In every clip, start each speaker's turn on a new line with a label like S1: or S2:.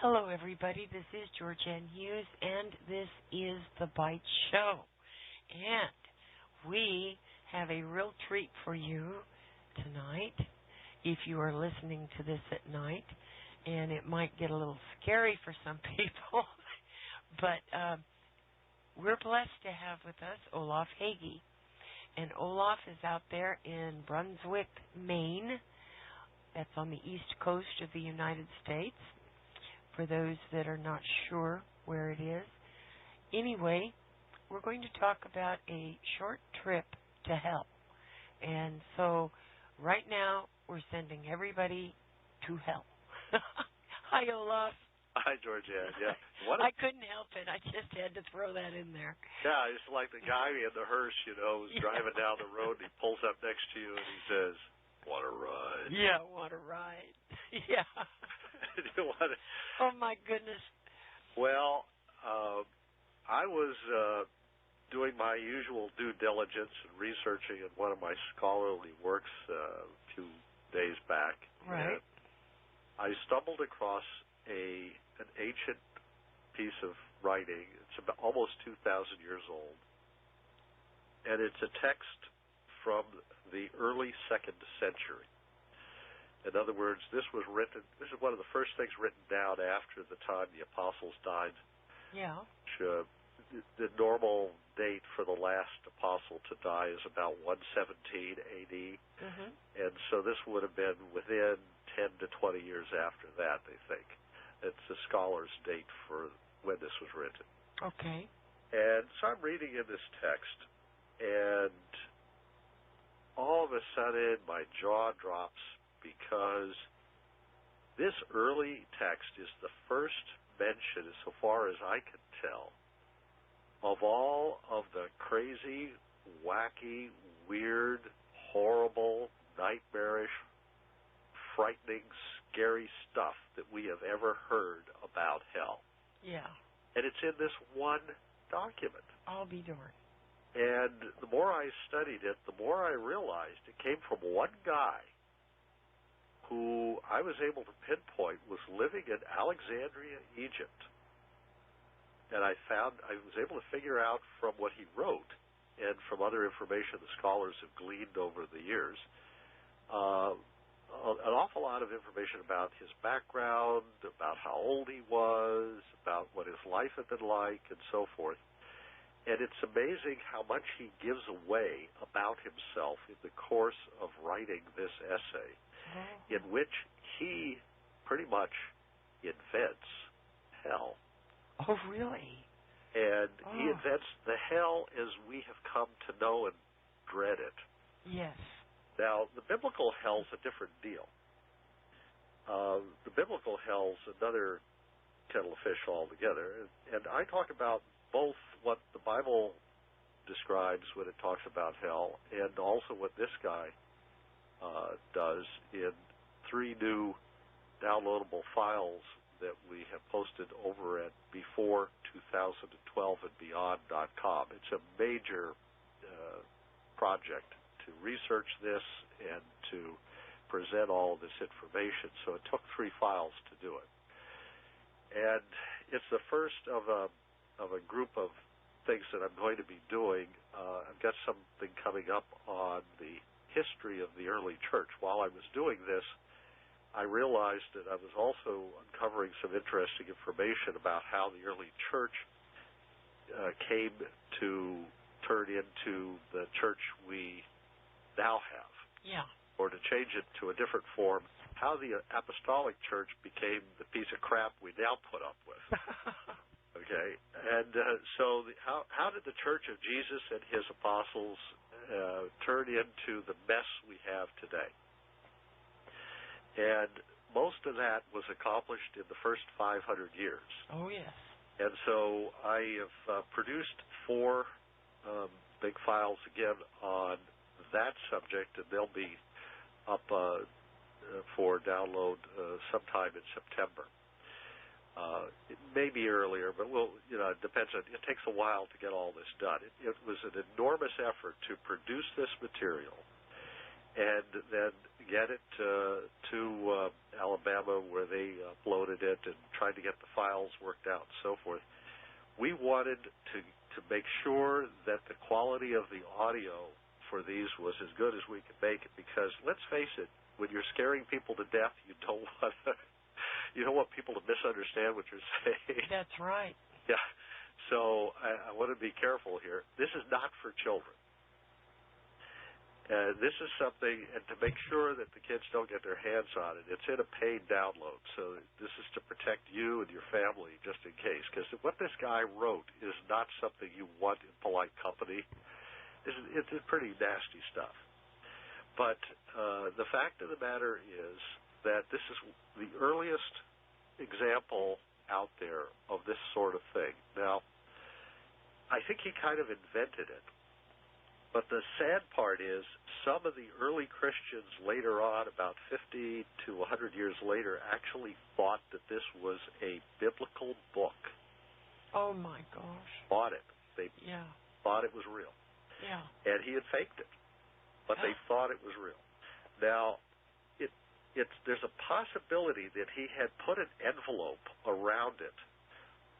S1: Hello, everybody. This is Georgianne Hughes, and this is The Bite Show. And we have a real treat for you tonight if you are listening to this at night. And it might get a little scary for some people, but we're blessed to have with us Olaf Hage. And Olaf is out there in Brunswick, Maine. That's on the east coast of the United States, for those that are not sure where it is. Anyway, we're going to talk about a short trip to hell. And so right now we're sending everybody to hell. Hi, Olaf.
S2: Hi, Georgianne. Yeah,
S1: I couldn't help it. I just had to throw that in there.
S2: Yeah, it's like the guy in the hearse, who's driving down the road, and he pulls up next to you and he says, "Want a ride?"
S1: Yeah, want a ride. Yeah.
S2: You want to...
S1: Oh, my goodness.
S2: Well, I was doing my usual due diligence and researching in one of my scholarly works a few days back.
S1: Right.
S2: And I stumbled across an ancient piece of writing. It's about almost 2,000 years old. And it's a text from the early 2nd century. In other words, this is one of the first things written down after the time the apostles died.
S1: Yeah.
S2: Which, the normal date for the last apostle to die is about 117 AD.
S1: Mm-hmm.
S2: And so this would have been within 10 to 20 years after that, they think. It's a scholar's date for when this was written.
S1: Okay.
S2: And so I'm reading in this text, and all of a sudden my jaw drops, because this early text is the first mention, so far as I can tell, of all of the crazy, wacky, weird, horrible, nightmarish, frightening, scary stuff that we have ever heard about hell.
S1: Yeah.
S2: And it's in this one document.
S1: I'll be darned.
S2: And the more I studied it, the more I realized it came from one guy who I was able to pinpoint was living in Alexandria, Egypt. And I was able to figure out from what he wrote and from other information the scholars have gleaned over the years, an awful lot of information about his background, about how old he was, about what his life had been like, and so forth. And it's amazing how much he gives away about himself in the course of writing this essay, in which he pretty much invents hell.
S1: Oh, really?
S2: And he invents the hell as we have come to know and dread it.
S1: Yes.
S2: Now, the biblical hell's a different deal. The biblical hell's another kettle of fish altogether. And I talk about both what the Bible describes when it talks about hell and also what this guy does in 3 new downloadable files that we have posted over at before2012andbeyond.com. It's a major project to research this and to present all of this information. So it took 3 files to do it. And it's the first of a group of things that I'm going to be doing. I've got something coming up on the history of the early church. While I was doing this, I realized that I was also uncovering some interesting information about how the early church came to turn into the church we now have.
S1: Yeah.
S2: Or to change it to a different form, how the apostolic church became the piece of crap we now put up with. Okay? And so how did the church of Jesus and his apostles turn into the mess we have today? And most of that was accomplished in the first 500 years.
S1: Oh, yes.
S2: And so I have produced 4 big files again on that subject, and they'll be up for download sometime in September. It may be earlier, but it depends. It takes a while to get all this done. It was an enormous effort to produce this material and then get it to Alabama, where they uploaded it and tried to get the files worked out and so forth. We wanted to make sure that the quality of the audio for these was as good as we could make it, because let's face it, when you're scaring people to death, you don't want people to misunderstand what you're saying.
S1: That's right.
S2: Yeah. So I want to be careful here. This is not for children. This is something, and to make sure that the kids don't get their hands on it, it's in a paid download. So this is to protect you and your family just in case. Because what this guy wrote is not something you want in polite company. It's pretty nasty stuff. But the fact of the matter is that this is the earliest example out there of this sort of thing. Now, I think he kind of invented it. But the sad part is some of the early Christians later on, about 50 to 100 years later, actually thought that this was a biblical book.
S1: Oh, my gosh.
S2: Thought it. They thought it was real.
S1: Yeah.
S2: And he had faked it. But they thought it was real. Now, there's a possibility that he had put an envelope around it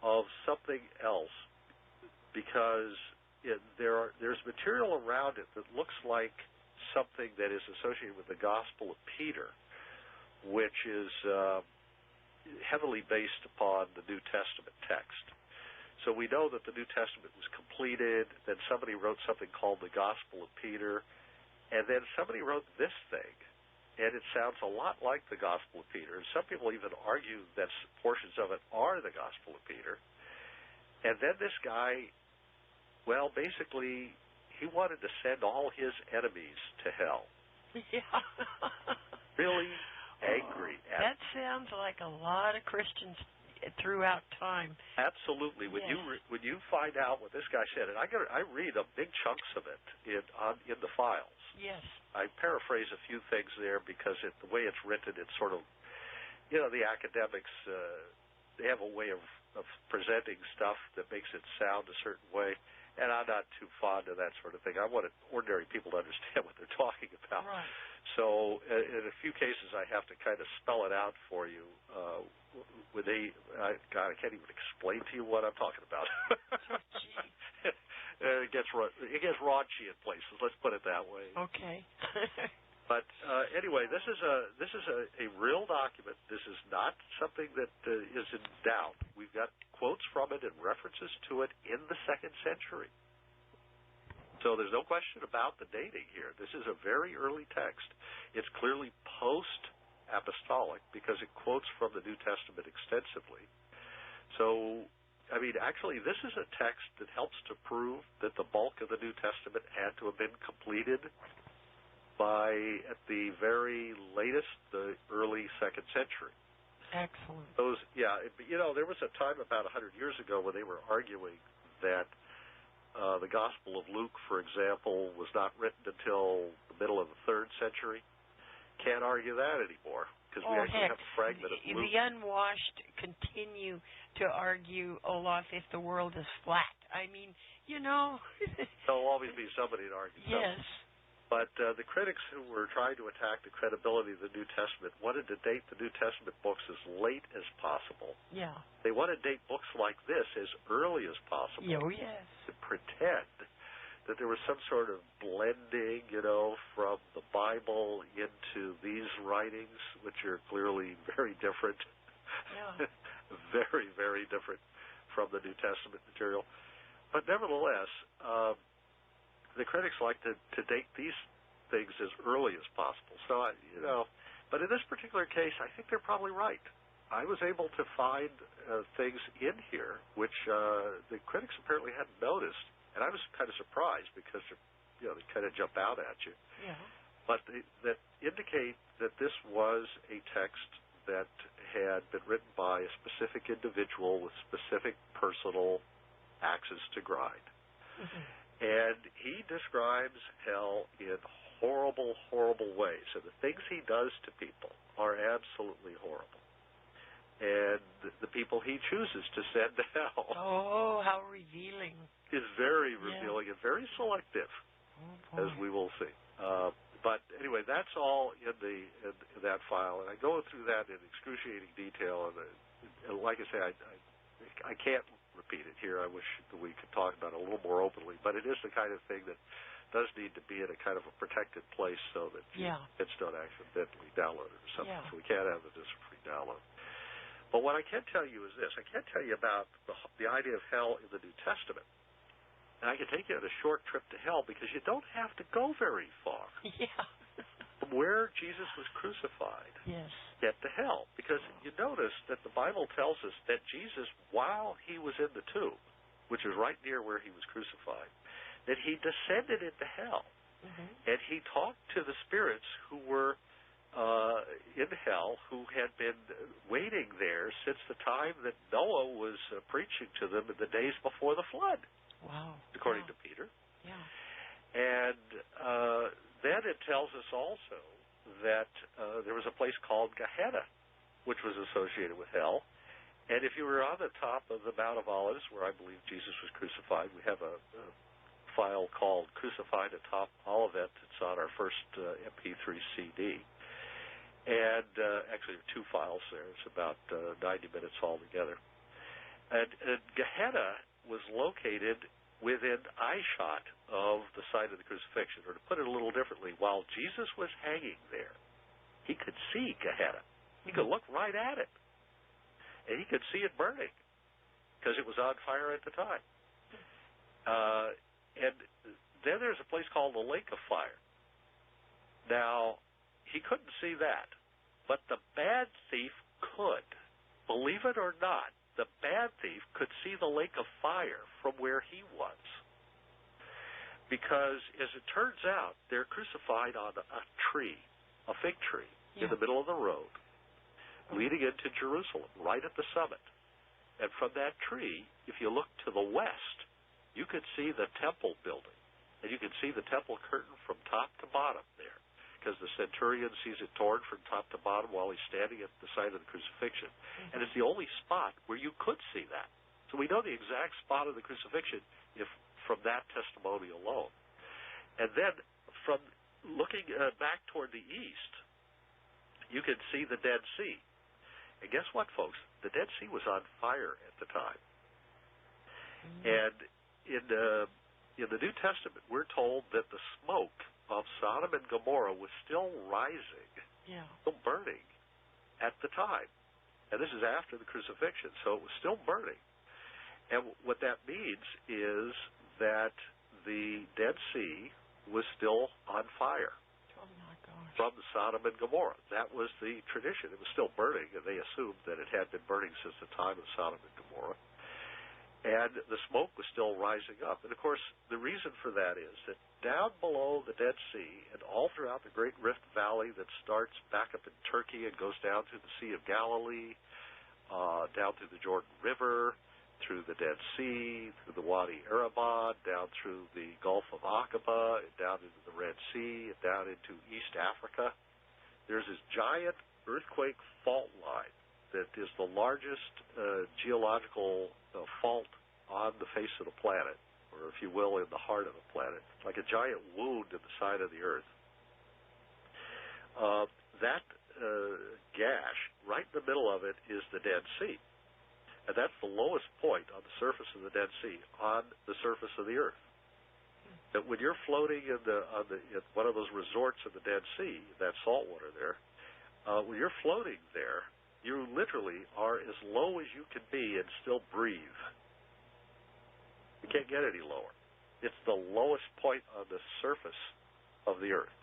S2: of something else, because there's material around it that looks like something that is associated with the Gospel of Peter, which is heavily based upon the New Testament text. So we know that the New Testament was completed, then somebody wrote something called the Gospel of Peter, and then somebody wrote this thing, and it sounds a lot like the Gospel of Peter. And some people even argue that portions of it are the Gospel of Peter. And then this guy, well, basically, he wanted to send all his enemies to hell.
S1: Yeah.
S2: Really angry.
S1: That sounds like a lot of Christians throughout time.
S2: Absolutely. When you find out what this guy said, and I read big chunks of it in the files.
S1: Yes.
S2: I paraphrase a few things there because the way it's written, it's sort of, the academics, they have a way of presenting stuff that makes it sound a certain way. And I'm not too fond of that sort of thing. I want ordinary people to understand what they're talking about.
S1: Right.
S2: So in a few cases, I have to kind of spell it out for you. I can't even explain to you what I'm talking about. It gets raunchy in places. Let's put it that way.
S1: Okay.
S2: But anyway, this is a real document. This is not something that is in doubt. We've got quotes from it and references to it in the 2nd century. So there's no question about the dating here. This is a very early text. It's clearly post-apostolic because it quotes from the New Testament extensively. So, actually, this is a text that helps to prove that the bulk of the New Testament had to have been completed by, at the very latest, the early 2nd century.
S1: Excellent.
S2: There was a time about 100 years ago when they were arguing that the Gospel of Luke, for example, was not written until the middle of the 3rd century. Can't argue that anymore because we actually have a fragment of Luke.
S1: The unwashed continue to argue, Olaf, if the world is flat.
S2: There'll always be somebody to argue.
S1: Yes.
S2: But the critics who were trying to attack the credibility of the New Testament wanted to date the New Testament books as late as possible.
S1: Yeah.
S2: They want to date books like this as early as possible.
S1: Oh, yes.
S2: To pretend that there was some sort of blending, from the Bible into these writings, which are clearly very different.
S1: Yeah.
S2: Very, very different from the New Testament material. But nevertheless, the critics like to date these things as early as possible. So, but in this particular case, I think they're probably right. I was able to find things in here which the critics apparently hadn't noticed, and I was kind of surprised because, they kind of jump out at you.
S1: Yeah.
S2: But that indicate that this was a text that had been written by a specific individual with specific personal axes to grind. Mm-hmm. And he describes hell in horrible, horrible ways. And the things he does to people are absolutely horrible. And the people he chooses to send to hell.
S1: Oh, how revealing.
S2: Is very revealing and very selective, as we will see. But anyway, that's all in that file, and I go through that in excruciating detail. And like I say, I can't repeat it here. I wish that we could talk about it a little more openly. But it is the kind of thing that does need to be in a kind of a protected place so that kids don't accidentally download it or something. So we can't have it as a free download. But what I can tell you is this. I can't tell you about the idea of hell in the New Testament. And I can take you on a short trip to hell because you don't have to go very far. From where Jesus was crucified, get to hell. Because you notice that the Bible tells us that Jesus, while he was in the tomb, which is right near where he was crucified, that he descended into hell. And he talked to the spirits who were in hell, who had been waiting there since the time that Noah was preaching to them in the days before the flood. According to Peter. And then it tells us also that there was a place called Gehenna, which was associated with hell. And if you were on the top of the Mount of Olives, where I believe Jesus was crucified, we have a file called Crucified Atop Olivet. It's on our first MP3 CD. And actually, there are two files there. It's about 90 minutes altogether. And Gehenna was located within eyeshot of the site of the crucifixion. Or to put it a little differently, while Jesus was hanging there, he could see Gehenna. He could look right at it. And he could see it burning because it was on fire at the time. And then there's a place called the Lake of Fire. Now, he couldn't see that, but the bad thief could. Believe it or not, the bad thief could see the lake of fire from where he was. Because, as it turns out, they're crucified on a tree, a fig tree, in the middle of the road, leading into Jerusalem, right at the summit. And from that tree, if you look to the west, you could see the temple building. And you can see the temple curtain from top to bottom there, because the centurion sees it torn from top to bottom while he's standing at the site of the crucifixion. And it's the only spot where you could see that. So we know the exact spot of the crucifixion from that testimony alone. And then from looking back toward the east, you can see the Dead Sea. And guess what, folks? The Dead Sea was on fire at the time. And in the New Testament, we're told that the smoke of Sodom and Gomorrah was still rising, still burning at the time. And this is after the crucifixion, so it was still burning. And what that means is that the Dead Sea was still on fire from Sodom and Gomorrah. That was the tradition. It was still burning, and they assumed that it had been burning since the time of Sodom and Gomorrah. And the smoke was still rising up. And, of course, the reason for that is that down below the Dead Sea and all throughout the Great Rift Valley that starts back up in Turkey and goes down through the Sea of Galilee, down through the Jordan River, through the Dead Sea, through the Wadi Arabah, down through the Gulf of Aqaba, down into the Red Sea, and down into East Africa, there's this giant earthquake fault line that is the largest geological fault on the face of the planet, or if you will, in the heart of the planet, like a giant wound in the side of the earth. That gash, right in the middle of it, is the Dead Sea. And that's the lowest point on the surface of the Dead Sea, on the surface of the earth. That when you're floating in one of those resorts in the Dead Sea, that salt water there, when you're floating there, you literally are as low as you can be and still breathe. You can't get any lower. It's the lowest point on the surface of the earth.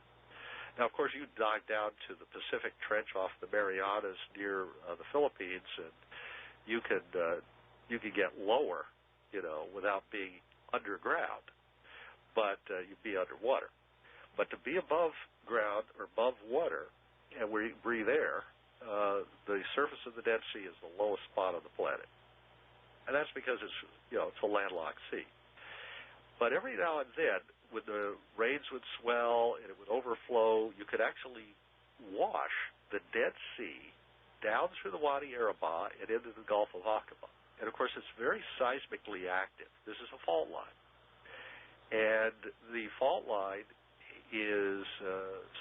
S2: Now, of course, you dive down to the Pacific Trench off the Marianas near the Philippines, and you could get lower, without being underground, but you'd be underwater. But to be above ground or above water, and where you breathe air, the surface of the Dead Sea is the lowest spot on the planet. And that's because it's a landlocked sea. But every now and then, when the rains would swell and it would overflow, you could actually wash the Dead Sea down through the Wadi Arabah and into the Gulf of Aqaba. And, of course, it's very seismically active. This is a fault line. And the fault line, is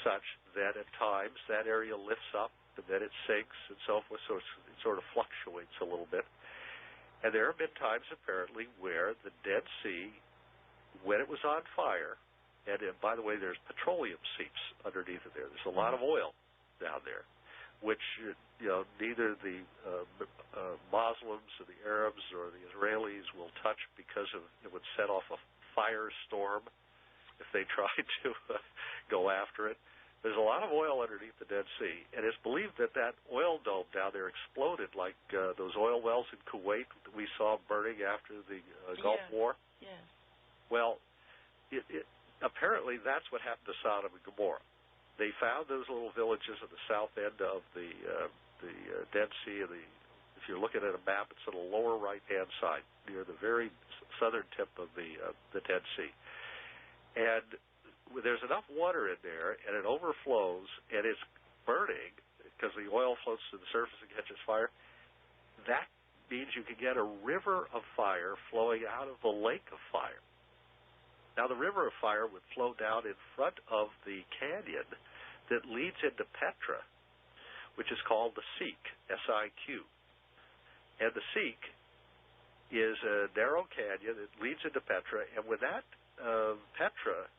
S2: such that at times that area lifts up and then it sinks and so forth, so it sort of fluctuates a little bit. And there have been times, apparently, where the Dead Sea, when it was on fire, and by the way, there's petroleum seeps underneath it there. There's a lot of oil down there, which neither the Muslims or the Arabs or the Israelis will touch because it would set off a firestorm if they tried to go after it. There's a lot of oil underneath the Dead Sea, and it's believed that oil dome down there exploded like those oil wells in Kuwait that we saw burning after the Gulf War.
S1: Yes.
S2: Well, apparently that's what happened to Sodom and Gomorrah. They found those little villages at the south end of the Dead Sea. If you're looking at a map, it's on the lower right-hand side, near the very southern tip of the Dead Sea. And there's enough water in there, and it overflows, and it's burning because the oil floats to the surface and catches fire. That means you can get a river of fire flowing out of the lake of fire. Now, the river of fire would flow down in front of the canyon that leads into Petra, which is called the Siq, S-I-Q. And the Siq is a narrow canyon that leads into Petra, and when that Petra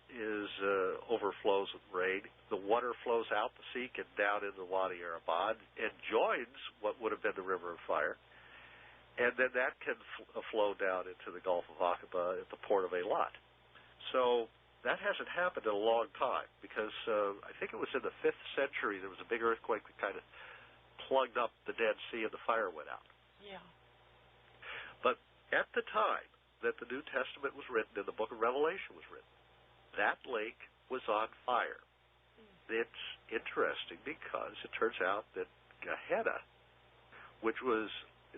S2: overflows with rain, the water flows out the Siq and down into Wadi Arabad and joins what would have been the river of fire, and then that can flow down into the Gulf of Aqaba at the port of Eilat. So that hasn't happened in a long time because I think it was in the 5th century there was a big earthquake that kind of plugged up the Dead Sea and the fire went out.
S1: Yeah.
S2: But at the time that the New Testament was written and the book of Revelation was written, that lake was on fire. It's interesting because it turns out that Gehenna, which was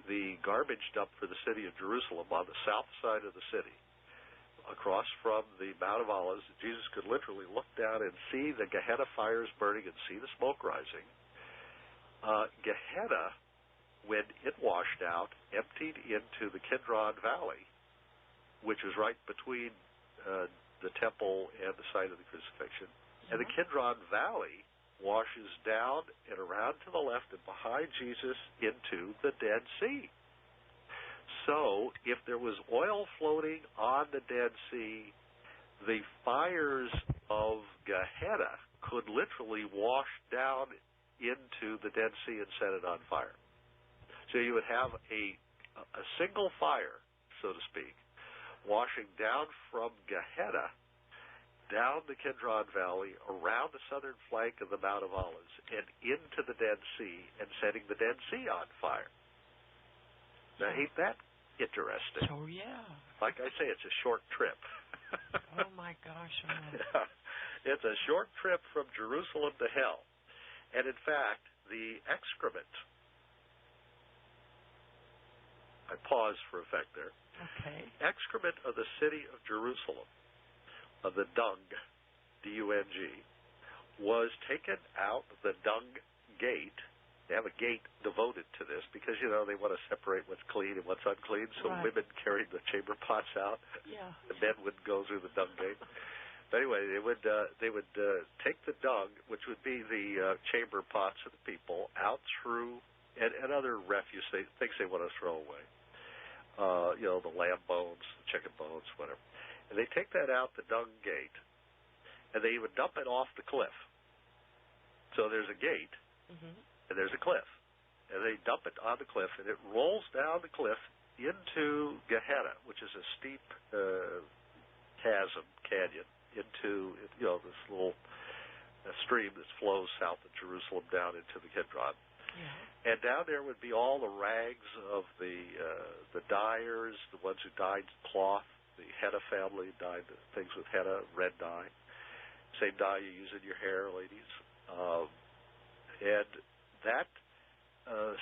S2: the garbage dump for the city of Jerusalem on the south side of the city, across from the Mount of Olives, Jesus could literally look down and see the Gehenna fires burning and see the smoke rising. Gehenna, when it washed out, emptied into the Kidron Valley, which was right between the temple and the site of the crucifixion. And the Kidron Valley washes down and around to the left and behind Jesus into the Dead Sea. So if there was oil floating on the Dead Sea, the fires of Gehenna could literally wash down into the Dead Sea and set it on fire. So you would have a single fire, so to speak, washing down from Gehenna, down the Kidron Valley, around the southern flank of the Mount of Olives, and into the Dead Sea, and setting the Dead Sea on fire. Now, ain't that interesting?
S1: Oh, yeah.
S2: Like I say, it's a short trip.
S1: Oh, my gosh.
S2: Yeah. It's a short trip from Jerusalem to hell. And, in fact, the excrement, I paused for effect there.
S1: Okay.
S2: Excrement of the city of Jerusalem, of the dung, D-U-N-G, was taken out the dung gate. They have a gate devoted to this because, they want to separate what's clean and what's unclean, so women carried the chamber pots out.
S1: Yeah.
S2: The men would go through the dung gate. But anyway, they would take the dung, which would be the chamber pots of the people, out through, and other refuse, things they want to throw away. The lamb bones, the chicken bones, whatever. And they take that out the dung gate, and they would dump it off the cliff. So there's a gate, and there's a cliff. And they dump it on the cliff, and it rolls down the cliff into Gehenna, which is a steep canyon, into this little stream that flows south of Jerusalem down into the Kidron. Yeah. And down there would be all the rags of the dyers, the ones who dyed cloth. The henna family dyed things with henna, red dye. Same dye you use in your hair, ladies. And that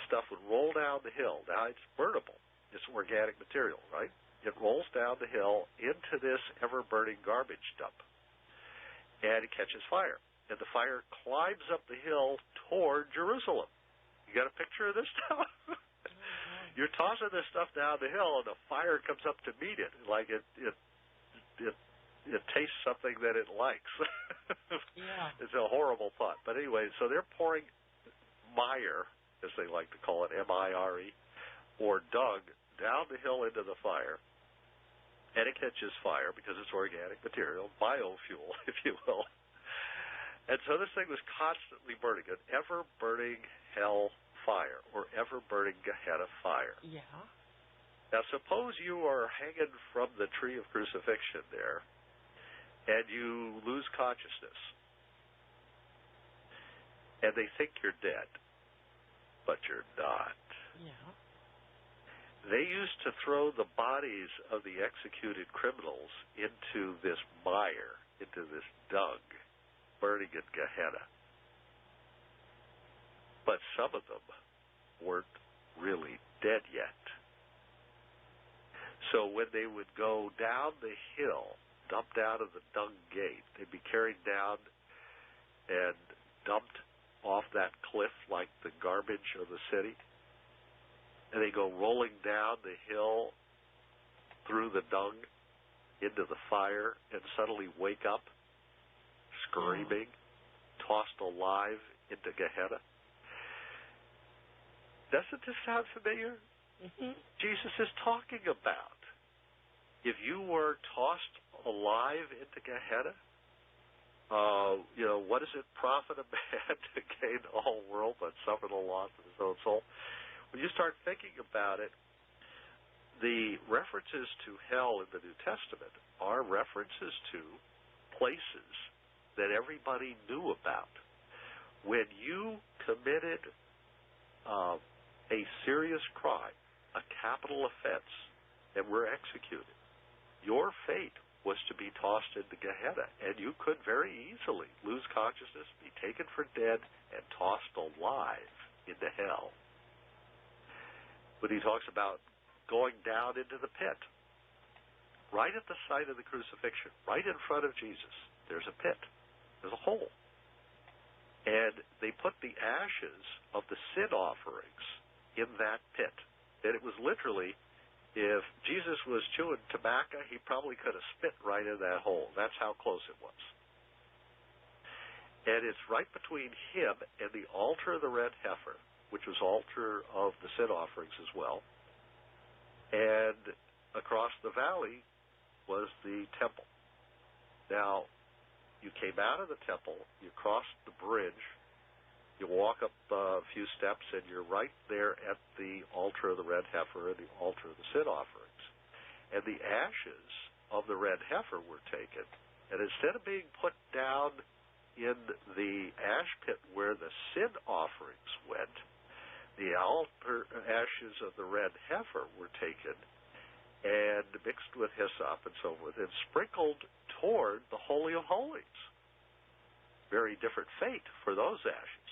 S2: stuff would roll down the hill. Now, it's burnable. It's organic material, right? It rolls down the hill into this ever-burning garbage dump. And it catches fire. And the fire climbs up the hill toward Jerusalem. You got a picture of this stuff? You're tossing this stuff down the hill, and the fire comes up to meet it. Like it it tastes something that it likes.
S1: Yeah.
S2: It's a horrible thought. But anyway, so they're pouring mire, as they like to call it, M-I-R-E, or dung, down the hill into the fire. And it catches fire because it's organic material, biofuel, if you will. And so this thing was constantly burning, an ever-burning hell fire, or ever-burning Gehenna fire.
S1: Yeah.
S2: Now, suppose you are hanging from the tree of crucifixion there, and you lose consciousness, and they think you're dead, but you're not.
S1: Yeah.
S2: They used to throw the bodies of the executed criminals into this mire, into this dung, burning in Gehenna. But some of them weren't really dead yet. So when they would go down the hill, dumped out of the dung gate, they'd be carried down and dumped off that cliff like the garbage of the city. And they go rolling down the hill through the dung into the fire and suddenly wake up screaming, tossed alive into Gehenna. Doesn't this sound familiar?
S1: Mm-hmm.
S2: Jesus is talking about if you were tossed alive into Gehenna, what does it profit a man to gain the whole world but suffer the loss of his own soul? When you start thinking about it, the references to hell in the New Testament are references to places that everybody knew about. When you committed a serious crime, a capital offense, and were executed, your fate was to be tossed into Gehenna, and you could very easily lose consciousness, be taken for dead, and tossed alive into hell. But he talks about going down into the pit. Right at the site of the crucifixion, right in front of Jesus, there's a pit. There's a hole. And they put the ashes of the sin offerings in that pit. And it was literally, if Jesus was chewing tobacco, he probably could have spit right in that hole. That's how close it was. And it's right between him and the altar of the red heifer, which was altar of the sin offerings as well. And across the valley was the temple. Now, you came out of the temple, you crossed the bridge, you walk up a few steps, and you're right there at the altar of the red heifer and the altar of the sin offerings. And the ashes of the red heifer were taken, and instead of being put down in the ash pit where the sin offerings went, the altar ashes of the red heifer were taken and mixed with hyssop and so forth and sprinkled toward the Holy of Holies. Very different fate for those ashes.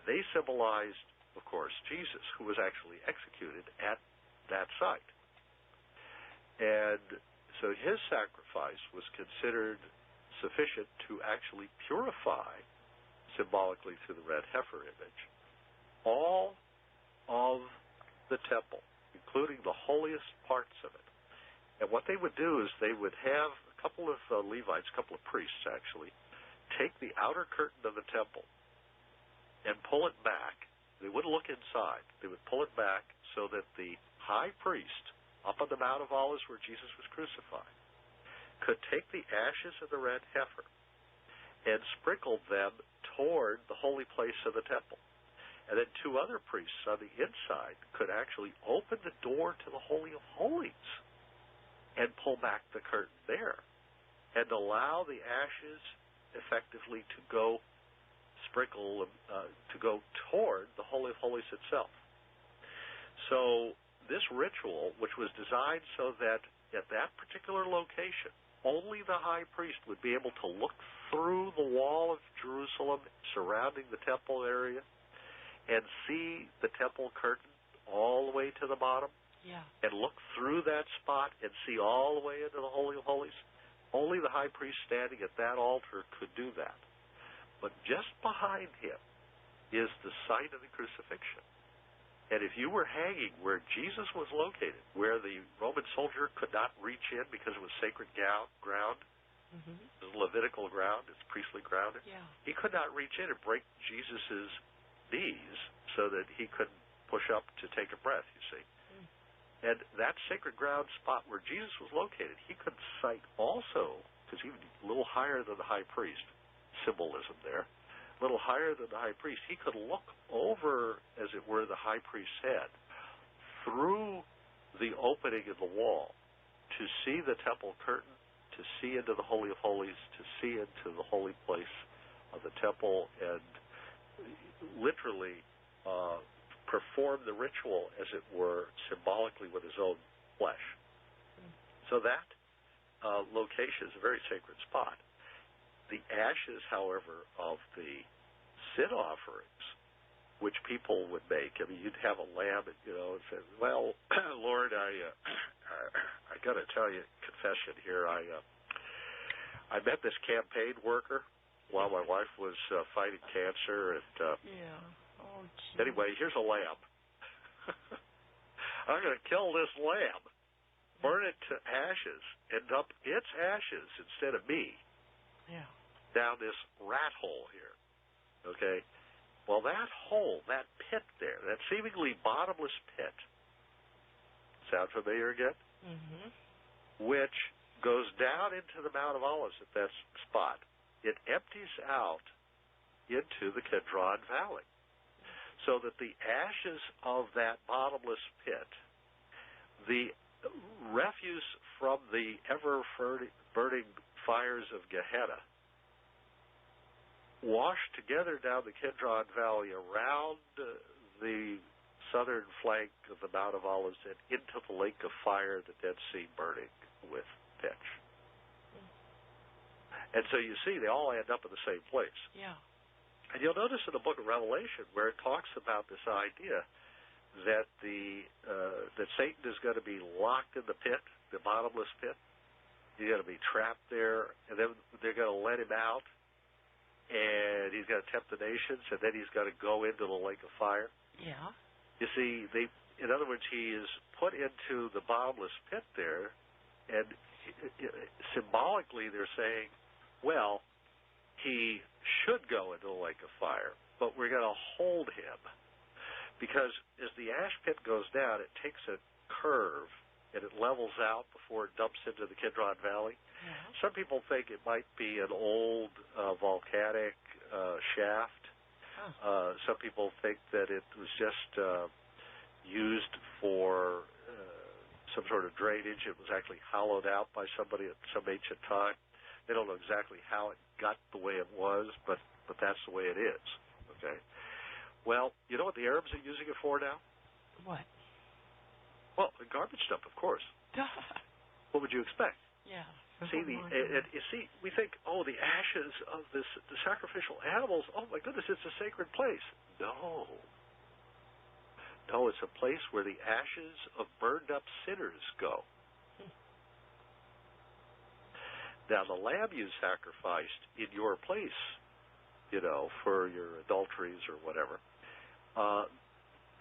S2: They symbolized, of course, Jesus, who was actually executed at that site. And so his sacrifice was considered sufficient to actually purify, symbolically through the red heifer image, all of the temple, including the holiest parts of it. And what they would do is they would have a couple of Levites, a couple of priests actually, take the outer curtain of the temple and pull it back. They wouldn't look inside. They would pull it back so that the high priest, up on the Mount of Olives where Jesus was crucified, could take the ashes of the red heifer and sprinkle them toward the holy place of the temple. And then two other priests on the inside could actually open the door to the Holy of Holies and pull back the curtain there and allow the ashes effectively to go toward the Holy of Holies itself. So this ritual, which was designed so that at that particular location, only the high priest would be able to look through the wall of Jerusalem surrounding the temple area and see the temple curtain all the way to the bottom, and look through that spot and see all the way into the Holy of Holies. Only the high priest standing at that altar could do that. But just behind him is the site of the crucifixion. And if you were hanging where Jesus was located, where the Roman soldier could not reach in because it was sacred ground,
S1: Mm-hmm.
S2: It's Levitical ground. It's priestly ground.
S1: Yeah.
S2: He could not reach in and break Jesus's knees so that he couldn't push up to take a breath, you see. And that sacred ground spot where Jesus was located, he could sight also, because he was a little higher than the high priest, symbolism there, a little higher than the high priest, he could look over, as it were, the high priest's head through the opening in the wall to see the temple curtain, to see into the Holy of Holies, to see into the holy place of the temple, and literally perform the ritual, as it were, symbolically with his own flesh. So that location is a very sacred spot. The ashes, however, of the sin offerings, which people would make, I mean, you'd have a lamb, and, and say, well, Lord, I got to tell you, confession here, I met this campaign worker while my wife was fighting cancer, and anyway, here's a lamb. I'm going to kill this lamb, burn it to ashes, and dump its ashes instead of me down this rat hole here. Okay? Well, that hole, that pit there, that seemingly bottomless pit, sound familiar again?
S1: Mm-hmm.
S2: Which goes down into the Mount of Olives at that spot. It empties out into the Kidron Valley. So that the ashes of that bottomless pit, the refuse from the ever-burning fires of Gehenna, wash together down the Kidron Valley around the southern flank of the Mount of Olives and into the lake of fire, the Dead Sea burning with pitch. And so you see, they all end up in the same place.
S1: Yeah.
S2: And you'll notice in the book of Revelation where it talks about this idea that that Satan is going to be locked in the pit, the bottomless pit. He's going to be trapped there, and then they're going to let him out, and he's going to tempt the nations, and then he's going to go into the lake of fire.
S1: Yeah.
S2: You see, in other words, he is put into the bottomless pit there, and symbolically they're saying, well, he should go into the lake of fire, but we're going to hold him. Because as the ash pit goes down, it takes a curve and it levels out before it dumps into the Kidron Valley.
S1: Mm-hmm.
S2: Some people think it might be an old volcanic shaft. Some people think that it was just used for some sort of drainage. It was actually hollowed out by somebody at some ancient time. They don't know exactly how it got the way it was, but that's the way it is. Okay. Well, you know what the Arabs are using it for now?
S1: What?
S2: Well, garbage dump, of course. What would you expect?
S1: Yeah.
S2: See, we think, the ashes of the sacrificial animals. Oh my goodness, it's a sacred place. No, it's a place where the ashes of burned up sinners go. Now, the lamb you sacrificed in your place, for your adulteries or whatever,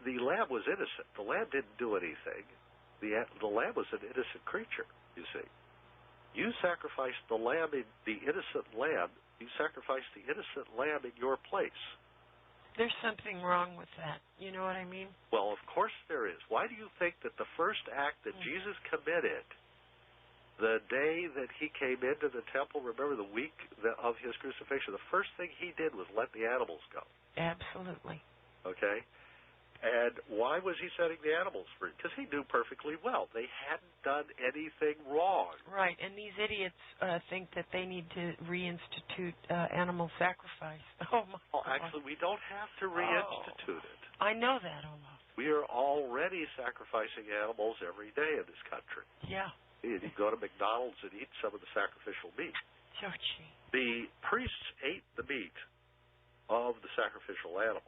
S2: the lamb was innocent. The lamb didn't do anything. The lamb was an innocent creature, you see. You sacrificed the innocent lamb. You sacrificed the innocent lamb in your place.
S1: There's something wrong with that. You know what I mean?
S2: Well, of course there is. Why do you think that the first act that Jesus committed the day that he came into the temple, remember the week of his crucifixion, the first thing he did was let the animals go?
S1: Absolutely.
S2: Okay? And why was he setting the animals free? Because he knew perfectly well they hadn't done anything wrong.
S1: Right, and these idiots think that they need to reinstitute animal sacrifice. Oh, my God.
S2: Actually, we don't have to reinstitute it.
S1: I know that, Olaf.
S2: We are already sacrificing animals every day in this country.
S1: Yeah.
S2: You go to McDonald's and eat some of the sacrificial meat.
S1: Gee.
S2: The priests ate the meat of the sacrificial animals.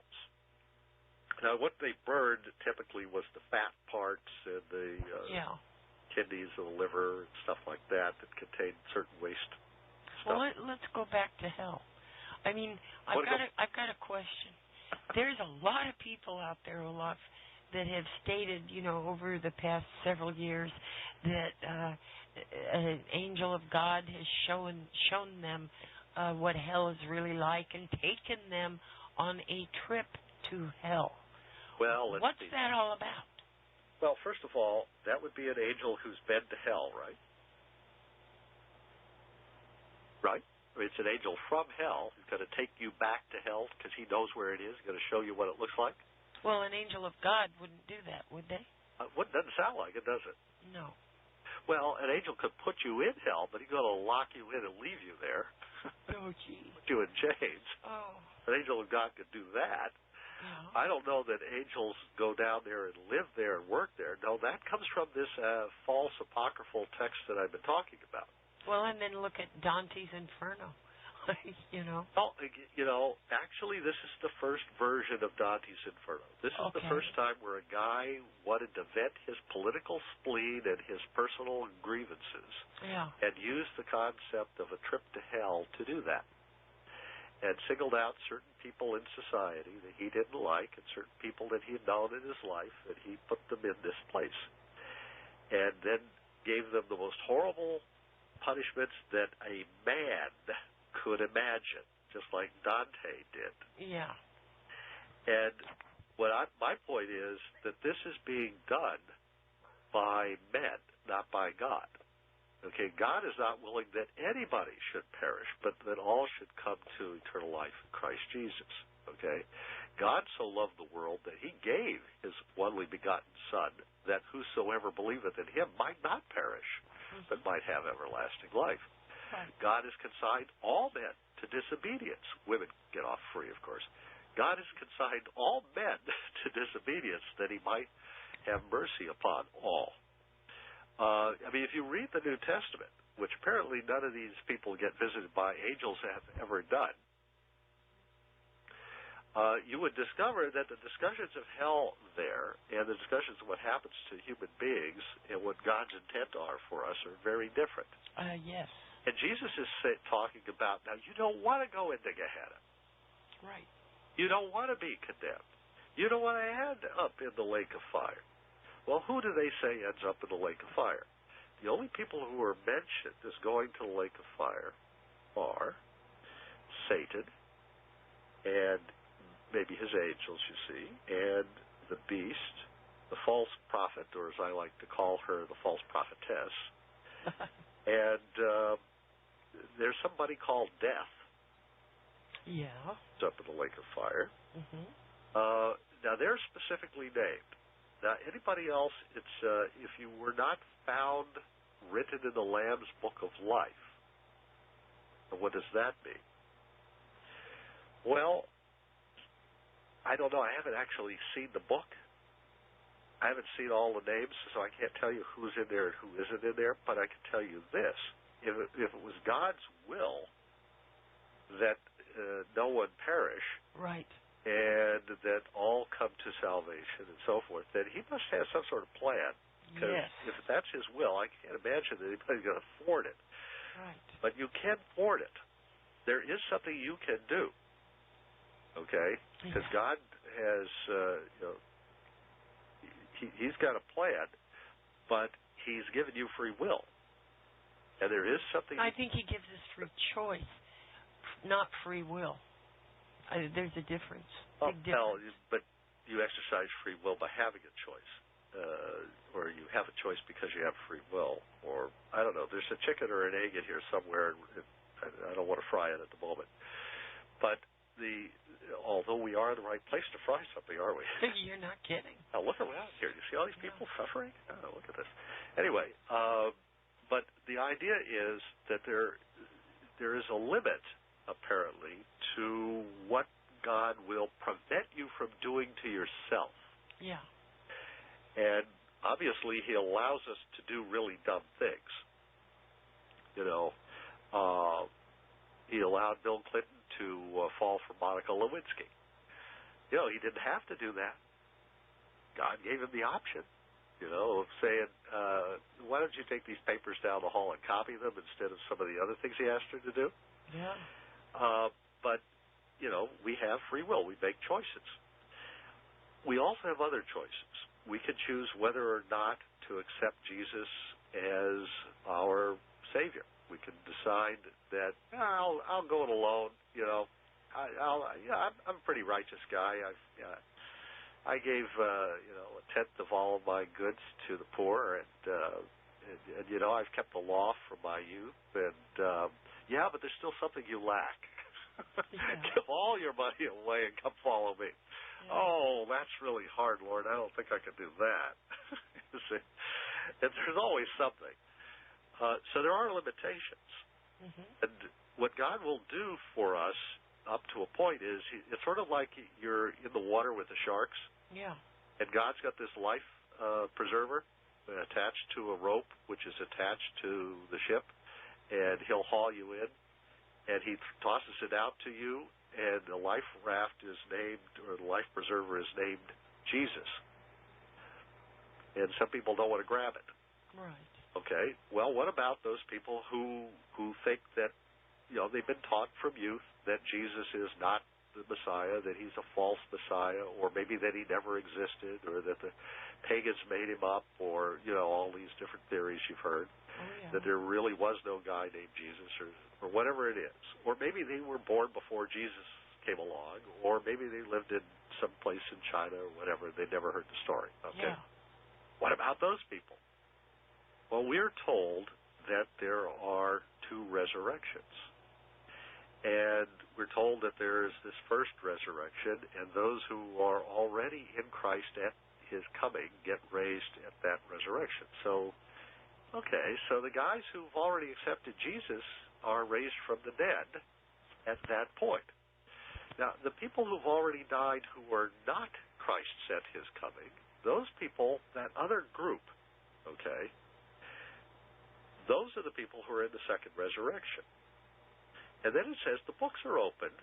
S2: Now, what they burned typically was the fat parts and the kidneys and the liver and stuff like that contained certain waste stuff.
S1: Well, let's go back to hell. I mean, I've got a question. There's a lot of people out there, Olaf, that have stated, over the past several years that an angel of God has shown them what hell is really like and taken them on a trip to hell.
S2: Well,
S1: what's that all about?
S2: Well, first of all, that would be an angel who's been to hell, right? Right? I mean, it's an angel from hell who's going to take you back to hell because he knows where it is, going to show you what it looks like.
S1: Well, an angel of God wouldn't do that, would they?
S2: Doesn't sound like it, does it?
S1: No.
S2: Well, an angel could put you in hell, but he's going to lock you in and leave you there.
S1: Oh, gee.
S2: Put you in chains.
S1: Oh.
S2: An angel of God could do that.
S1: Yeah.
S2: I don't know that angels go down there and live there and work there. No, that comes from this false apocryphal text that I've been talking about.
S1: Well, and then look at Dante's Inferno.
S2: Well, actually, this is the first version of Dante's Inferno. This is the first time where a guy wanted to vent his political spleen and his personal grievances, and used the concept of a trip to hell to do that, and singled out certain people in society that he didn't like and certain people that he had known in his life, and he put them in this place, and then gave them the most horrible punishments that a man could imagine, just like Dante did.
S1: Yeah.
S2: And my point is that this is being done by men, not by God. Okay, God is not willing that anybody should perish, but that all should come to eternal life in Christ Jesus. Okay? God so loved the world that he gave his only begotten Son, that whosoever believeth in him might not perish, but might have everlasting life.
S1: Right.
S2: God has consigned all men to disobedience. Women get off free, of course. God has consigned all men to disobedience that he might have mercy upon all. If you read the New Testament, which apparently none of these people get visited by angels have ever done, you would discover that the discussions of hell there and the discussions of what happens to human beings and what God's intent are for us are very different.
S1: Yes.
S2: And Jesus is talking about, now, you don't want to go into Gehenna.
S1: Right.
S2: You don't want to be condemned. You don't want to end up in the lake of fire. Well, who do they say ends up in the lake of fire? The only people who are mentioned as going to the lake of fire are Satan and maybe his angels, you see, and the beast, the false prophet, or as I like to call her, the false prophetess, and there's somebody called Death.
S1: Yeah.
S2: It's up in the lake of fire.
S1: Mm-hmm.
S2: Now, they're specifically named. Now, anybody else, it's if you were not found written in the Lamb's Book of Life. And what does that mean? Well, I don't know. I haven't actually seen the book. I haven't seen all the names, so I can't tell you who's in there and who isn't in there, but I can tell you this. If it was God's will that no one perish,
S1: right,
S2: and that all come to salvation and so forth, then he must have some sort of plan. Because if that's his will, I can't imagine that anybody's going to thwart it.
S1: Right.
S2: But you can thwart it. There is something you can do. Okay? Because God has, he's got a plan, but he's given you free will. And there is something...
S1: I think he gives us free choice, not free will. There's a difference. Big difference.
S2: But you exercise free will by having a choice. Or you have a choice because you have free will. Or, I don't know, there's a chicken or an egg in here somewhere. I don't want to fry it at the moment. But although we are in the right place to fry something, aren't we?
S1: You're not kidding.
S2: Now look around here. Do you see all these people suffering? Oh, look at this. Anyway, but the idea is that there is a limit, apparently, to what God will prevent you from doing to yourself.
S1: Yeah.
S2: And obviously, he allows us to do really dumb things. He allowed Bill Clinton to fall for Monica Lewinsky. He didn't have to do that. God gave him the option, of saying, why don't you take these papers down the hall and copy them instead of some of the other things he asked her to do?
S1: Yeah.
S2: But, we have free will. We make choices. we also have other choices. We can choose whether or not to accept Jesus as our Savior. We can decide that I'll go it alone. I'm a pretty righteous guy. I gave a tenth of all of my goods to the poor, and I've kept the law from my youth. And but there's still something you lack. Give all your money away and come follow me. Yeah. Oh, that's really hard, Lord. I don't think I can do that. You see? And there's always something. So there are limitations. Mm-hmm. And what God will do for us up to a point is, it's sort of like you're in the water with the sharks.
S1: Yeah.
S2: And God's got this life preserver attached to a rope, which is attached to the ship, and He'll haul you in, and He tosses it out to you, and the life raft is named, or the life preserver is named Jesus. And some people don't want to grab it.
S1: Right.
S2: Okay. Well, what about those people who think that, they've been taught from youth that Jesus is not the Messiah, that He's a false Messiah, or maybe that He never existed, or that the pagans made Him up, or, all these different theories you've heard, that there really was no guy named Jesus, or whatever it is. Or maybe they were born before Jesus came along, or maybe they lived in some place in China or whatever. They never heard the story. Okay.
S1: Yeah.
S2: What about those people? Well, we're told that there are two resurrections. And we're told that there is this first resurrection, and those who are already in Christ at His coming get raised at that resurrection. So the guys who've already accepted Jesus are raised from the dead at that point. Now, the people who've already died who are not Christ's at His coming, those people, that other group, those are the people who are in the second resurrection. And then it says the books are opened,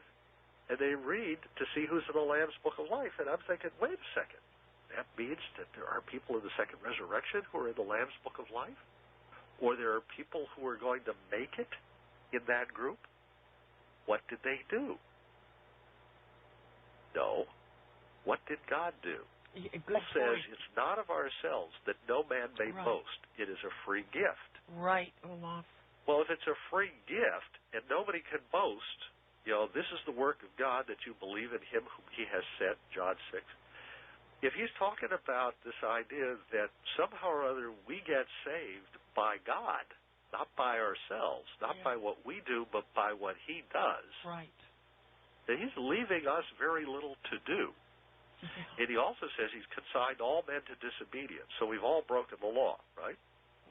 S2: and they read to see who's in the Lamb's Book of Life. And I'm thinking, wait a second. That means that there are people in the second resurrection who are in the Lamb's Book of Life? Or there are people who are going to make it in that group? What did they do? No. What did God do?
S1: Good
S2: Paul says it's not of ourselves that no man may boast. It is a free gift.
S1: Right, Olaf.
S2: Well, if it's a free gift and nobody can boast, this is the work of God, that you believe in Him whom He has sent, John 6. If he's talking about this idea that somehow or other we get saved by God, not by ourselves, not by what we do, but by what He does,
S1: right,
S2: then He's leaving us very little to do. And He also says He's consigned all men to disobedience. So we've all broken the law, right?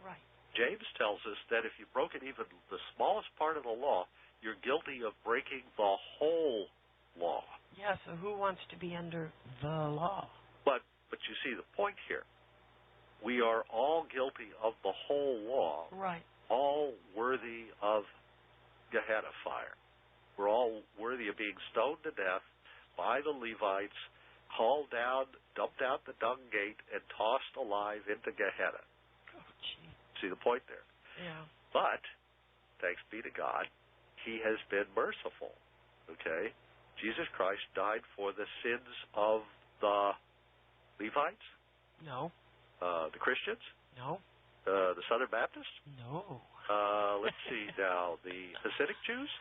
S1: Right.
S2: James tells us that if you've broken even the smallest part of the law, you're guilty of breaking the whole law.
S1: Yeah, so who wants to be under the law?
S2: But you see the point here. We are all guilty of the whole law.
S1: Right.
S2: All worthy of Gehenna fire. We're all worthy of being stoned to death by the Levites, hauled down, dumped out the dung gate, and tossed alive into Gehenna.
S1: Oh, gee.
S2: See the point there?
S1: Yeah.
S2: But, thanks be to God, He has been merciful. Okay? Jesus Christ died for the sins of the Levites?
S1: No.
S2: The Christians?
S1: No.
S2: The Southern Baptists?
S1: No.
S2: Let's see now. The Hasidic Jews?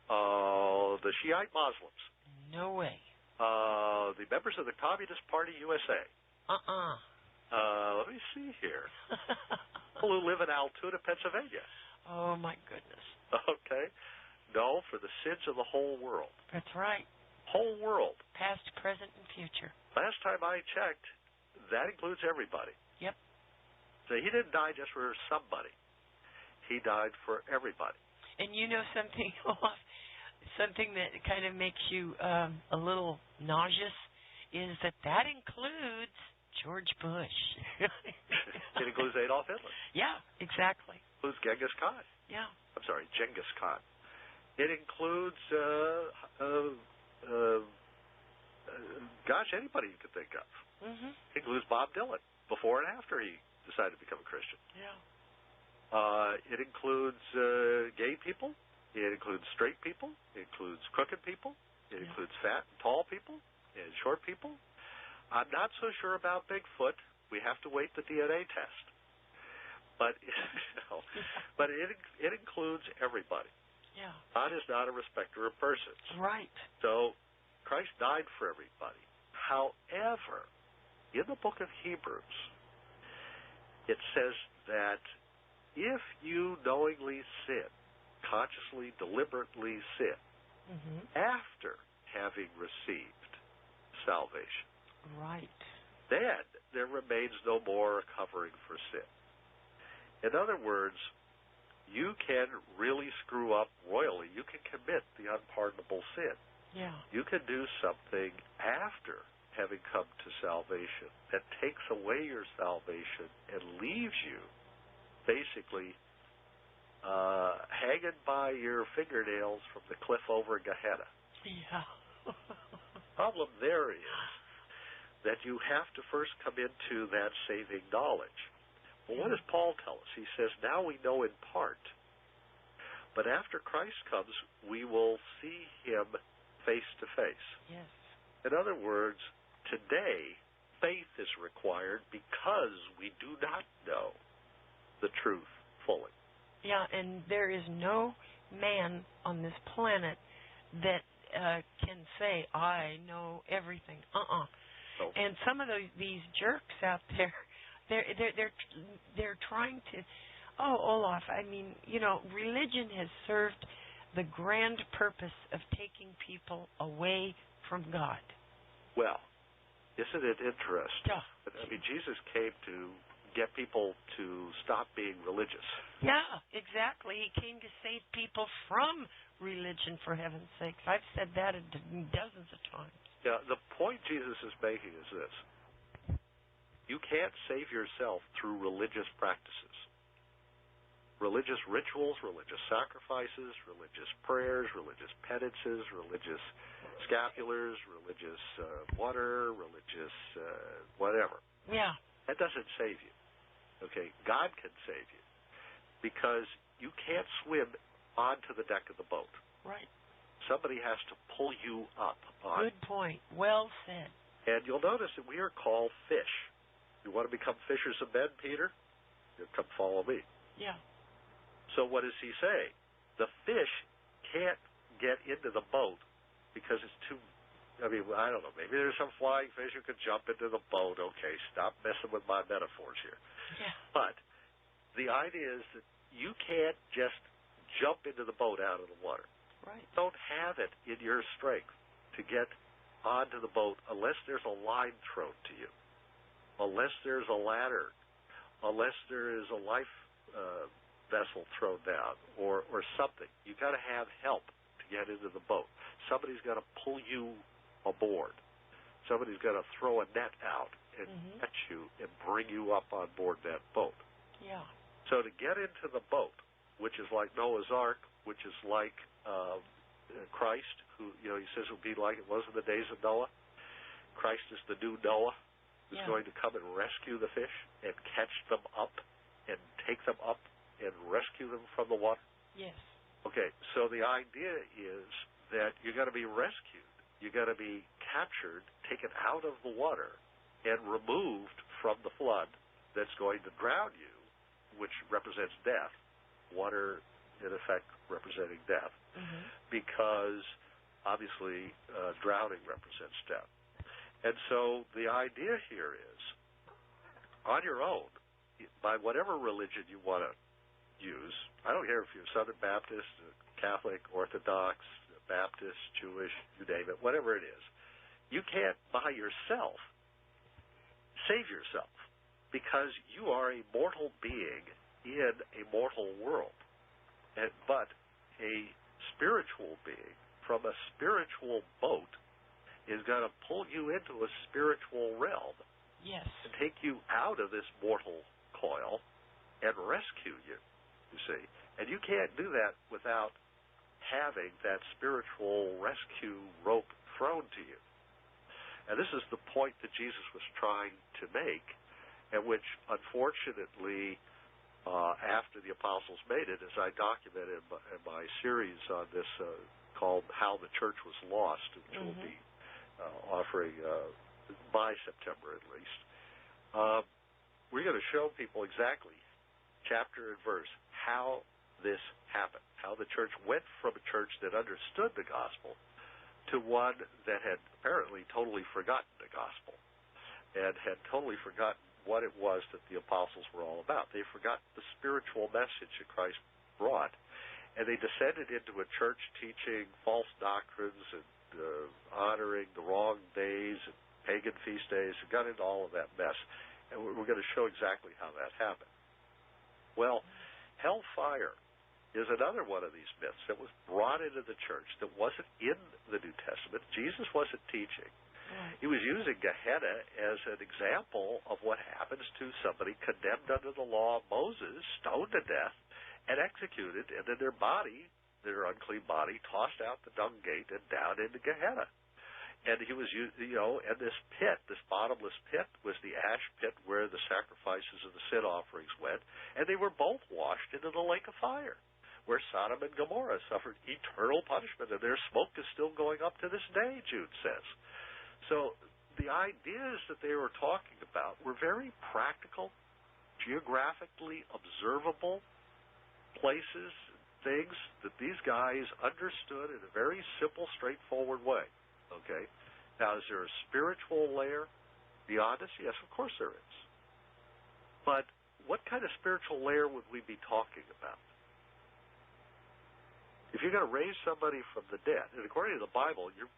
S2: The Shiite Muslims?
S1: No way.
S2: The members of the Communist Party USA? Let me see here. People who live in Altoona, Pennsylvania?
S1: Oh, my goodness.
S2: Okay. No, for the sins of the whole world.
S1: That's right.
S2: Whole world.
S1: Past, present, and future.
S2: Last time I checked, that includes everybody.
S1: Yep.
S2: So He didn't die just for somebody. He died for everybody.
S1: And you know something, Olaf? Something that kind of makes you a little nauseous is that includes George Bush.
S2: It includes Adolf Hitler.
S1: Yeah, exactly.
S2: It includes Genghis Khan.
S1: Yeah.
S2: I'm sorry, Genghis Khan. It includes, anybody you could think of.
S1: Mm-hmm.
S2: It includes Bob Dylan, before and after he decided to become a Christian.
S1: Yeah.
S2: It includes gay people. It includes straight people. It includes crooked people. It includes fat and tall people and short people. I'm not so sure about Bigfoot. We have to wait the DNA test. But but it includes everybody.
S1: Yeah.
S2: God is not a respecter of persons.
S1: Right.
S2: So Christ died for everybody. However, in the book of Hebrews, it says that if you knowingly sin, consciously, deliberately sin, after having received salvation,
S1: right,
S2: then there remains no more a covering for sin. In other words, you can really screw up royally. You can commit the unpardonable sin.
S1: Yeah.
S2: You can do something after having come to salvation that takes away your salvation and leaves you basically hanging by your fingernails from the cliff over Gehenna.
S1: Yeah.
S2: Problem there is that you have to first come into that saving knowledge. Well, what does Paul tell us? He says, now we know in part, but after Christ comes, we will see him face to face.
S1: Yes.
S2: In other words, today, faith is required because we do not know the truth fully.
S1: Yeah, and there is no man on this planet that can say, I know everything.
S2: So,
S1: and some of these jerks out there, they're trying to. Oh, Olaf, I mean, religion has served the grand purpose of taking people away from God.
S2: well, isn't it interesting?
S1: Yeah.
S2: I mean, Jesus came to get people to stop being religious.
S1: Yeah, exactly. He came to save people from religion, for heaven's sakes. I've said that dozens of times.
S2: Yeah, the point Jesus is making is this. You can't save yourself through religious practices. Religious rituals, religious sacrifices, religious prayers, religious penances, religious scapulars, religious water, religious whatever.
S1: Yeah.
S2: That doesn't save you. Okay? God can save you because you can't swim onto the deck of the boat.
S1: Right.
S2: Somebody has to pull you up on.
S1: Good point. Well said.
S2: And you'll notice that we are called fish. You want to become fishers of men, Peter? You come follow me.
S1: Yeah.
S2: So what does he say? The fish can't get into the boat because it's too, I don't know, maybe there's some flying fish who could jump into the boat. Okay, stop messing with my metaphors here.
S1: Yeah.
S2: But the idea is that you can't just jump into the boat out of the water.
S1: Right.
S2: You don't have it in your strength to get onto the boat unless there's a line thrown to you, unless there's a ladder, unless there is a life vessel thrown down or something. You've got to have help to get into the boat. Somebody's got to pull you aboard. Somebody's got to throw a net out and catch you and bring you up on board that boat.
S1: Yeah.
S2: So to get into the boat, which is like Noah's Ark, which is like Christ, who, he says it will be like it was in the days of Noah. Christ is the new Noah who's going to come and rescue the fish and catch them up and take them up and rescue them from the water.
S1: Yes.
S2: Okay, so the idea is that you're going to be rescued. You're going to be captured, taken out of the water, and removed from the flood that's going to drown you, which represents death. Water, in effect, representing death. Because, obviously, drowning represents death. And so the idea here is, on your own, by whatever religion you want to use, I don't care if you're Southern Baptist, Catholic, Orthodox, Baptist, Jewish, you name it, whatever it is, you can't by yourself save yourself because you are a mortal being in a mortal world. But a spiritual being from a spiritual boat is going to pull you into a spiritual realm.
S1: Yes.
S2: And take you out of this mortal coil and rescue you, you see. And you can't do that without having that spiritual rescue rope thrown to you. And this is the point that Jesus was trying to make, and which, unfortunately, after the apostles made it, as I documented in my series on this called How the Church Was Lost, which we'll be offering by September at least. We're going to show people exactly, chapter and verse, how this happened, how the church went from a church that understood the gospel to one that had apparently totally forgotten the gospel and had totally forgotten what it was that the apostles were all about. They forgot the spiritual message that Christ brought, and they descended into a church teaching false doctrines and honoring the wrong days and pagan feast days, and got into all of that mess. And we're going to show exactly how that happened. Well, hellfire is another one of these myths that was brought into the church that wasn't in the New Testament. Jesus wasn't teaching. He was using Gehenna as an example of what happens to somebody condemned under the law of Moses, stoned to death, and executed, and then their body, their unclean body, tossed out the dung gate and down into Gehenna. And he was, and this pit, this bottomless pit, was the ash pit where the sacrifices of the sin offerings went, and they were both washed into the lake of fire, where Sodom and Gomorrah suffered eternal punishment, and their smoke is still going up to this day, Jude says. So the ideas that they were talking about were very practical, geographically observable places, things that these guys understood in a very simple, straightforward way. Okay? Now, is there a spiritual layer beyond this? Yes, of course there is. But what kind of spiritual layer would we be talking about? If you're going to raise somebody from the dead, and according to the Bible, you're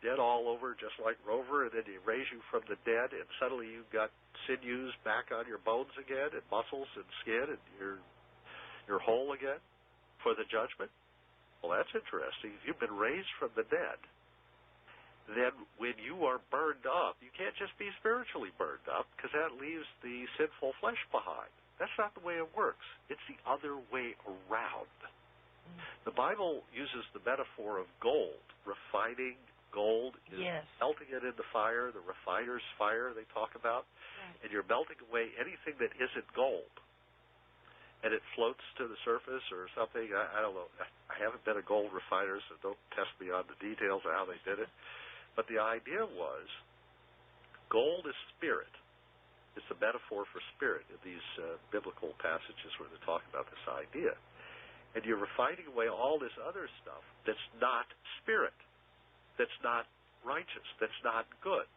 S2: dead all over, just like Rover, and then he raise you from the dead, and suddenly you've got sinews back on your bones again, and muscles and skin, and you're whole again for the judgment. Well, that's interesting. If you've been raised from the dead, then when you are burned up, you can't just be spiritually burned up, because that leaves the sinful flesh behind. That's not the way it works. It's the other way around. The Bible uses the metaphor of gold, refining gold is melting it in the fire, the refiner's fire they talk about, and you're melting away anything that isn't gold. And it floats to the surface or something. I don't know. I haven't been a gold refiner, so don't test me on the details of how they did it. But the idea was gold is spirit. It's a metaphor for spirit in these biblical passages where they talk about this idea. And you're refining away all this other stuff that's not spirit, that's not righteous, that's not good,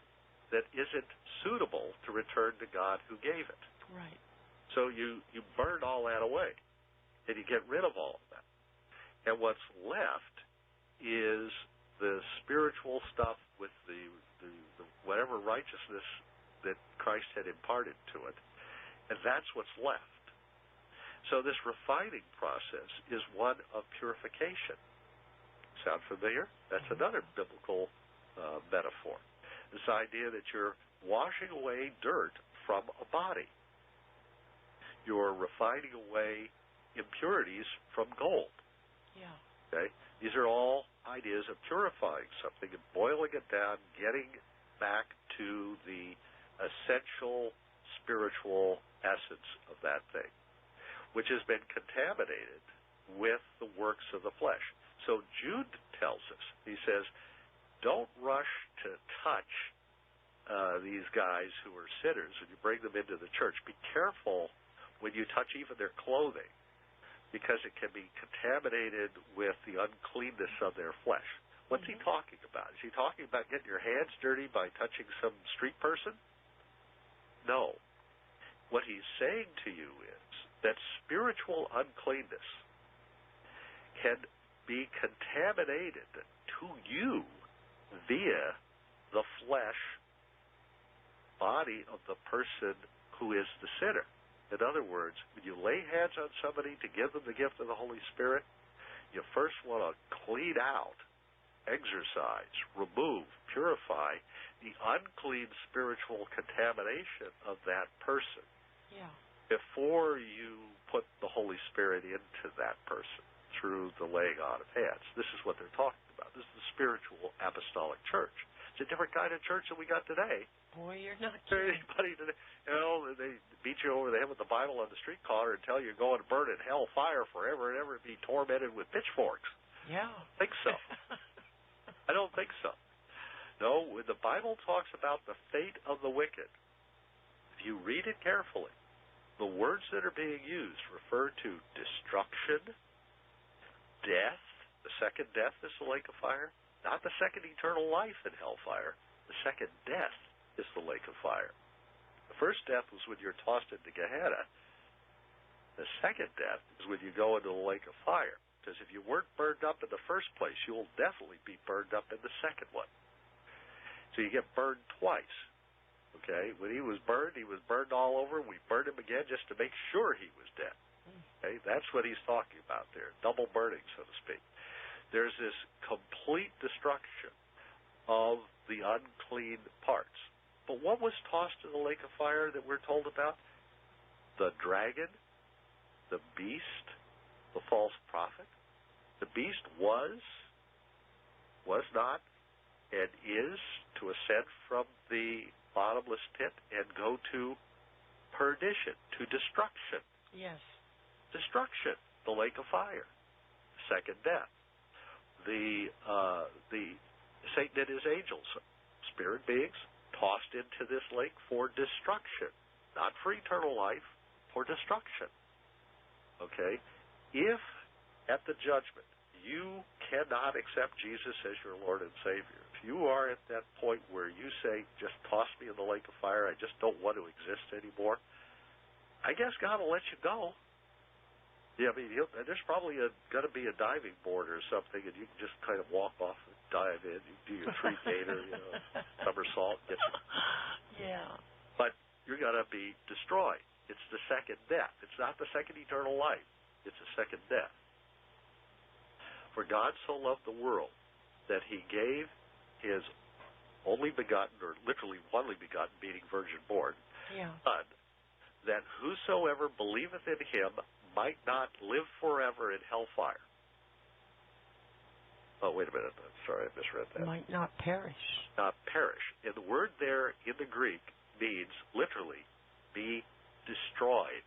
S2: that isn't suitable to return to God who gave it.
S1: Right.
S2: So you burn all that away, and you get rid of all of that. And what's left is the spiritual stuff with the whatever righteousness that Christ had imparted to it, and that's what's left. So this refining process is one of purification. Sound familiar? That's another biblical metaphor. This idea that you're washing away dirt from a body. You're refining away impurities from gold.
S1: Yeah.
S2: Okay? These are all ideas of purifying something and boiling it down, getting back to the essential spiritual essence of that thing, which has been contaminated with the works of the flesh. So Jude tells us, he says, don't rush to touch these guys who are sinners and you bring them into the church. Be careful when you touch even their clothing, because it can be contaminated with the uncleanness of their flesh. What's he talking about? Is he talking about getting your hands dirty by touching some street person? No. What he's saying to you is that spiritual uncleanness can be contaminated to you via the flesh body of the person who is the sinner. In other words, when you lay hands on somebody to give them the gift of the Holy Spirit, you first want to clean out, exorcise, remove, purify the unclean spiritual contamination of that person before you put the Holy Spirit into that person through the laying on of hands. This is what they're talking about. This is the spiritual apostolic church. It's a different kind of church than we got today.
S1: Boy, you're not kidding.
S2: Anybody today, they beat you over the head with the Bible on the street corner and tell you you're going to burn in hell fire forever and ever and be tormented with pitchforks.
S1: Yeah.
S2: I don't think so. I don't think so. No, when the Bible talks about the fate of the wicked, if you read it carefully, the words that are being used refer to destruction, death. The second death is the lake of fire. Not the second eternal life in hellfire. The second death is the lake of fire. The first death was when you're tossed into Gehenna. The second death is when you go into the lake of fire. Because if you weren't burned up in the first place, you'll definitely be burned up in the second one. So you get burned twice. Okay? When he was burned all over. We burned him again just to make sure he was dead. Okay? That's what he's talking about there. Double burning, so to speak. There's this complete destruction of the unclean parts. But what was tossed in the lake of fire that we're told about? The dragon, the beast, the false prophet. The beast was not, and is to ascend from the bottomless pit and go to perdition, to destruction.
S1: Yes. Destruction,
S2: the lake of fire, second death. The Satan and his angels, spirit beings, tossed into this lake for destruction, not for eternal life, for destruction. Okay? If at the judgment you cannot accept Jesus as your Lord and Savior, if you are at that point where you say, just toss me in the lake of fire, I just don't want to exist anymore, I guess God will let you go. Yeah, I mean, there's probably going to be a diving board or something, and you can just kind of walk off and dive in. You do your 3-gaiter, somersault, get you.
S1: Yeah.
S2: But you're going to be destroyed. It's the second death. It's not the second eternal life. It's the second death. For God so loved the world that he gave his only begotten, or literally only begotten, meaning virgin born, Son, that whosoever believeth in him might not live forever in hellfire. Oh, wait a minute. I'm sorry, I misread that.
S1: Might not perish.
S2: Not perish. And the word there in the Greek means literally be destroyed.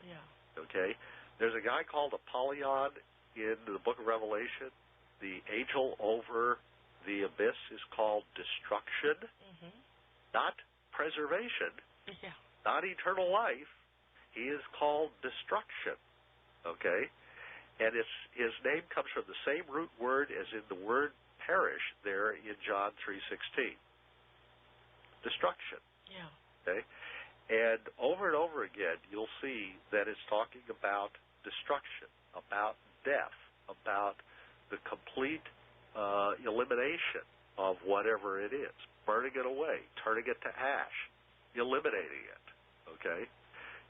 S1: Yeah.
S2: Okay? There's a guy called Apollyon in the book of Revelation. The angel over the abyss is called destruction, not preservation, not eternal life. He is called destruction, okay? And his name comes from the same root word as in the word perish there in John 3:16. Destruction.
S1: Yeah.
S2: Okay? And over again, you'll see that it's talking about destruction, about death, about the complete elimination of whatever it is, burning it away, turning it to ash, eliminating it, okay?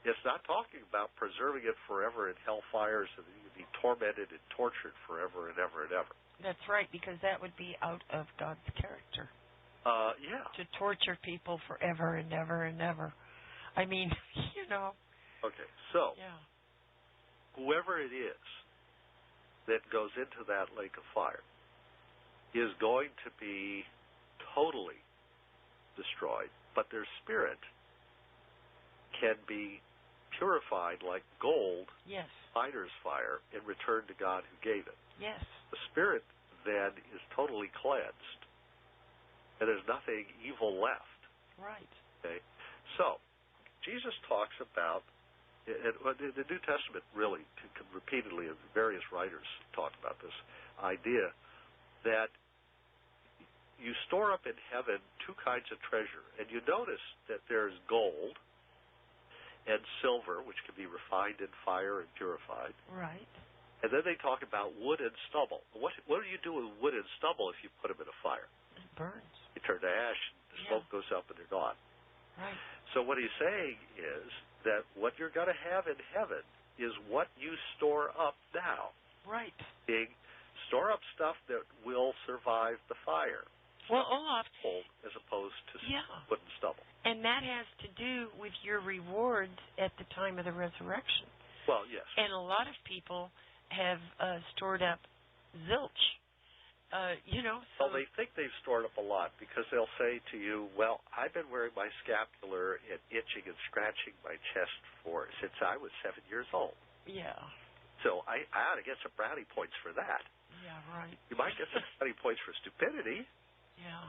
S2: It's not talking about preserving it forever in hellfire so that you can be tormented and tortured forever and ever and ever.
S1: That's right, because that would be out of God's character.
S2: Yeah.
S1: To torture people forever and ever and ever. I mean,
S2: Okay, so whoever it is that goes into that lake of fire is going to be totally destroyed, but their spirit can be purified like gold, finer's fire, and returned to God who gave it.
S1: Yes.
S2: The spirit then is totally cleansed, and there's nothing evil left.
S1: Right.
S2: Okay? So, Jesus talks about, and the New Testament really repeatedly, and various writers talk about this idea that you store up in heaven two kinds of treasure, and you notice that there's gold and silver, which can be refined in fire and purified.
S1: Right.
S2: And then they talk about wood and stubble. What do you do with wood and stubble if you put them in a fire?
S1: It burns.
S2: You turn to ash, the smoke goes up, and they're gone.
S1: Right.
S2: So what he's saying is that what you're going to have in heaven is what you store up now.
S1: Right.
S2: Store up stuff that will survive the fire.
S1: Well, Olaf,
S2: as opposed to wood and stubble.
S1: And that has to do with your rewards at the time of the resurrection.
S2: Well, yes.
S1: And a lot of people have stored up zilch.
S2: Well, they think they've stored up a lot because they'll say to you, well, I've been wearing my scapular and itching and scratching my chest since I was 7 years old.
S1: Yeah.
S2: So I ought to get some brownie points for that.
S1: Yeah, right.
S2: You might get some brownie points for stupidity.
S1: Yeah.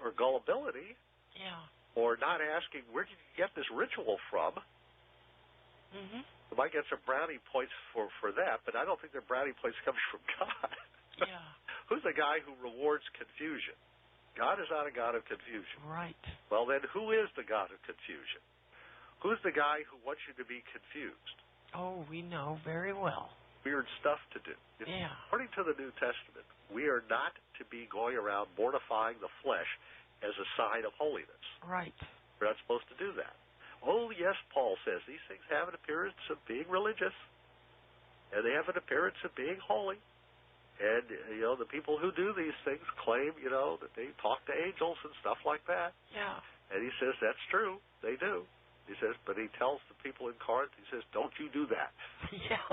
S2: Or gullibility,
S1: Yeah.
S2: or not asking, where did you get this ritual from?
S1: Mhm.
S2: You might get some brownie points for that, but I don't think their brownie points comes from God.
S1: Yeah.
S2: Who's the guy who rewards confusion? God is not a God of confusion.
S1: Right.
S2: Well, then who is the God of confusion? Who's the guy who wants you to be confused?
S1: Oh, we know very well.
S2: Weird stuff to do.
S1: Yeah.
S2: According to the New Testament, we are not to be going around mortifying the flesh as a sign of holiness.
S1: Right.
S2: We're not supposed to do that. Oh, yes, Paul says these things have an appearance of being religious, and they have an appearance of being holy. And, the people who do these things claim, that they talk to angels and stuff like that.
S1: Yeah.
S2: And he says, that's true. They do. He says, but he tells the people in Corinth, he says, don't you do that.
S1: Yeah.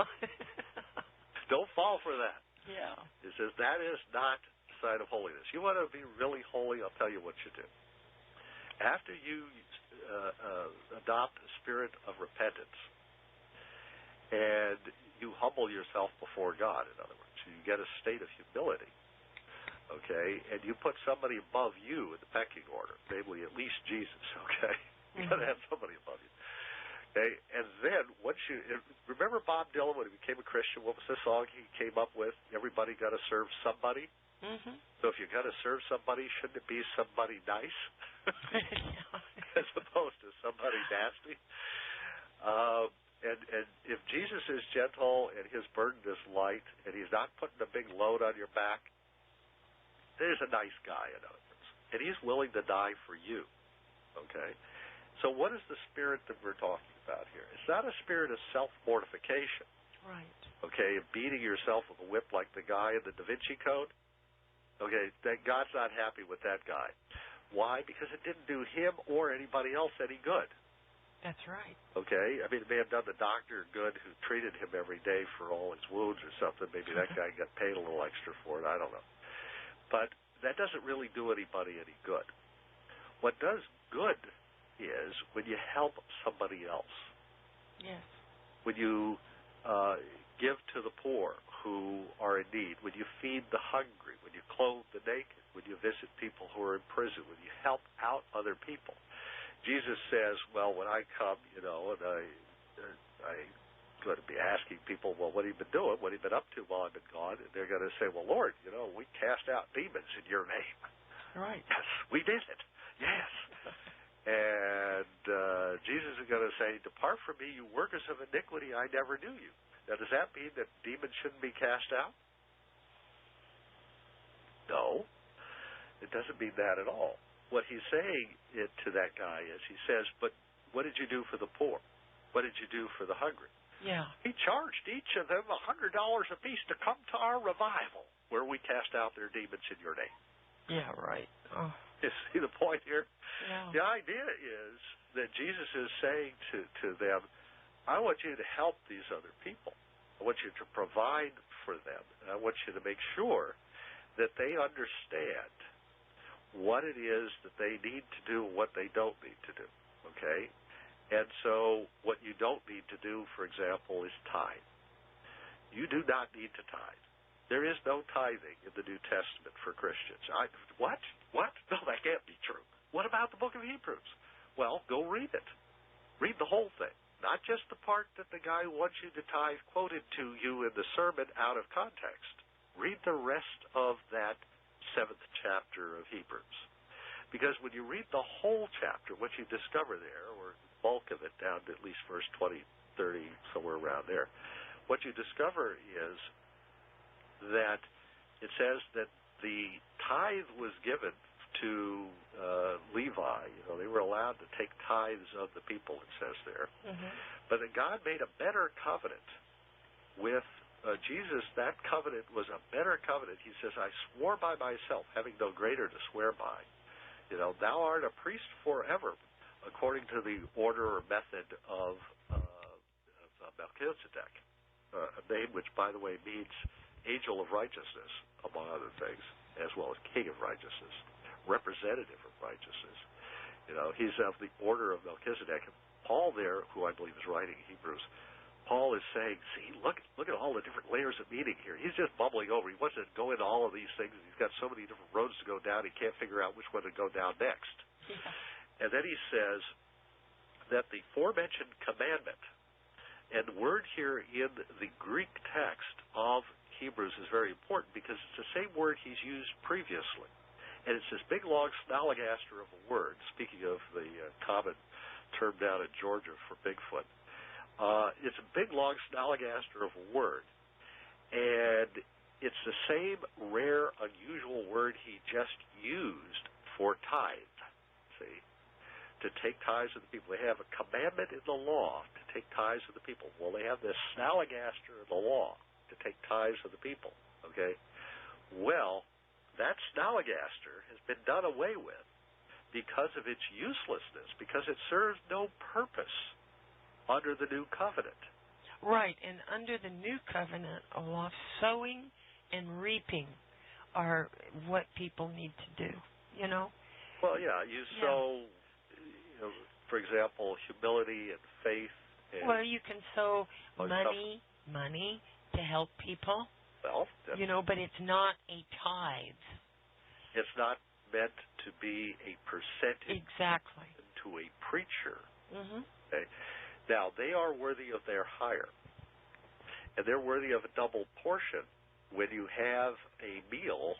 S2: Don't fall for that.
S1: Yeah.
S2: He says, that is not a sign of holiness. You want to be really holy, I'll tell you what you do. After you adopt a spirit of repentance, and you humble yourself before God, in other words, you get a state of humility, okay, and you put somebody above you in the pecking order, namely at least Jesus, okay? You got to have somebody above you. Okay, and then once remember Bob Dylan when he became a Christian, what was the song he came up with? Everybody got to serve somebody.
S1: Mhm.
S2: So if you got to serve somebody, shouldn't it be somebody nice, as opposed to somebody nasty? And if Jesus is gentle and his burden is light, and he's not putting a big load on your back, there's a nice guy, in other words, and he's willing to die for you. Okay. So what is the spirit that we're talking about here? It's not a spirit of self-mortification.
S1: Right.
S2: Okay, beating yourself with a whip like the guy in the Da Vinci Code. Okay, that God's not happy with that guy. Why? Because it didn't do him or anybody else any good.
S1: That's right.
S2: Okay? I mean, it may have done the doctor good who treated him every day for all his wounds or something. Maybe that guy got paid a little extra for it. I don't know. But that doesn't really do anybody any good. What does good is when you help somebody else.
S1: Yes.
S2: When you give to the poor who are in need, when you feed the hungry, when you clothe the naked, when you visit people who are in prison, when you help out other people. Jesus says, well, when I come, and I'm going to be asking people, well, what have you been doing? What have you been up to while I've been gone? And they're going to say, well, Lord, we cast out demons in your name.
S1: Right.
S2: Yes, we did it. Yes. And Jesus is going to say, depart from me, you workers of iniquity, I never knew you. Now, does that mean that demons shouldn't be cast out? No. It doesn't mean that at all. What he's saying to that guy is, he says, but what did you do for the poor? What did you do for the hungry?
S1: Yeah.
S2: He charged each of them $100 apiece to come to our revival, where we cast out their demons in your name.
S1: Yeah, right. Oh.
S2: You see the point here?
S1: Yeah.
S2: The idea is that Jesus is saying to them, I want you to help these other people. I want you to provide for them. And I want you to make sure that they understand what it is that they need to do and what they don't need to do. Okay? And so what you don't need to do, for example, is tithe. You do not need to tithe. There is no tithing in the New Testament for Christians. What? What? No, that can't be true. What about the book of Hebrews? Well, go read it. Read the whole thing. Not just the part that the guy who wants you to tithe quoted to you in the sermon out of context. Read the rest of that 7th chapter of Hebrews. Because when you read the whole chapter, what you discover there, or the bulk of it down to at least verse 20, 30, somewhere around there, what you discover is that it says that the tithe was given to Levi. They were allowed to take tithes of the people, it says there. Mm-hmm. But that God made a better covenant with Jesus. That covenant was a better covenant. He says, I swore by myself, having no greater to swear by. Thou art a priest forever, according to the order or method of Melchizedek, a name which, by the way, means angel of righteousness, among other things, as well as king of righteousness, representative of righteousness. He's of the order of Melchizedek. Paul there, who I believe is writing Hebrews, Paul is saying, see, look at all the different layers of meaning here. He's just bubbling over. He wants to go into all of these things. He's got so many different roads to go down, he can't figure out which one to go down next. Yeah. And then he says that the aforementioned commandment, and the word here in the Greek text of Hebrews is very important because it's the same word he's used previously. And it's this big, long snallygaster of a word, speaking of the common term down in Georgia for Bigfoot. It's a big, long snallygaster of a word. And it's the same rare, unusual word he just used for tithe, see, to take tithes of the people. They have a commandment in the law to take tithes of the people. Well, they have this snallygaster in the law to take tithes of the people, okay? Well, that snallygaster has been done away with because of its uselessness, because it serves no purpose under the new covenant.
S1: Right, and under the new covenant, Olaf, sowing and reaping are what people need to do, you know?
S2: Well, yeah, you sow, for example, humility and faith. And
S1: well, you can sow money to help people.
S2: Well,
S1: but it's not a tithe.
S2: It's not meant to be a percentage
S1: exactly
S2: to a preacher.
S1: Mm-hmm.
S2: Okay? Now, they are worthy of their hire, and they're worthy of a double portion when you have a meal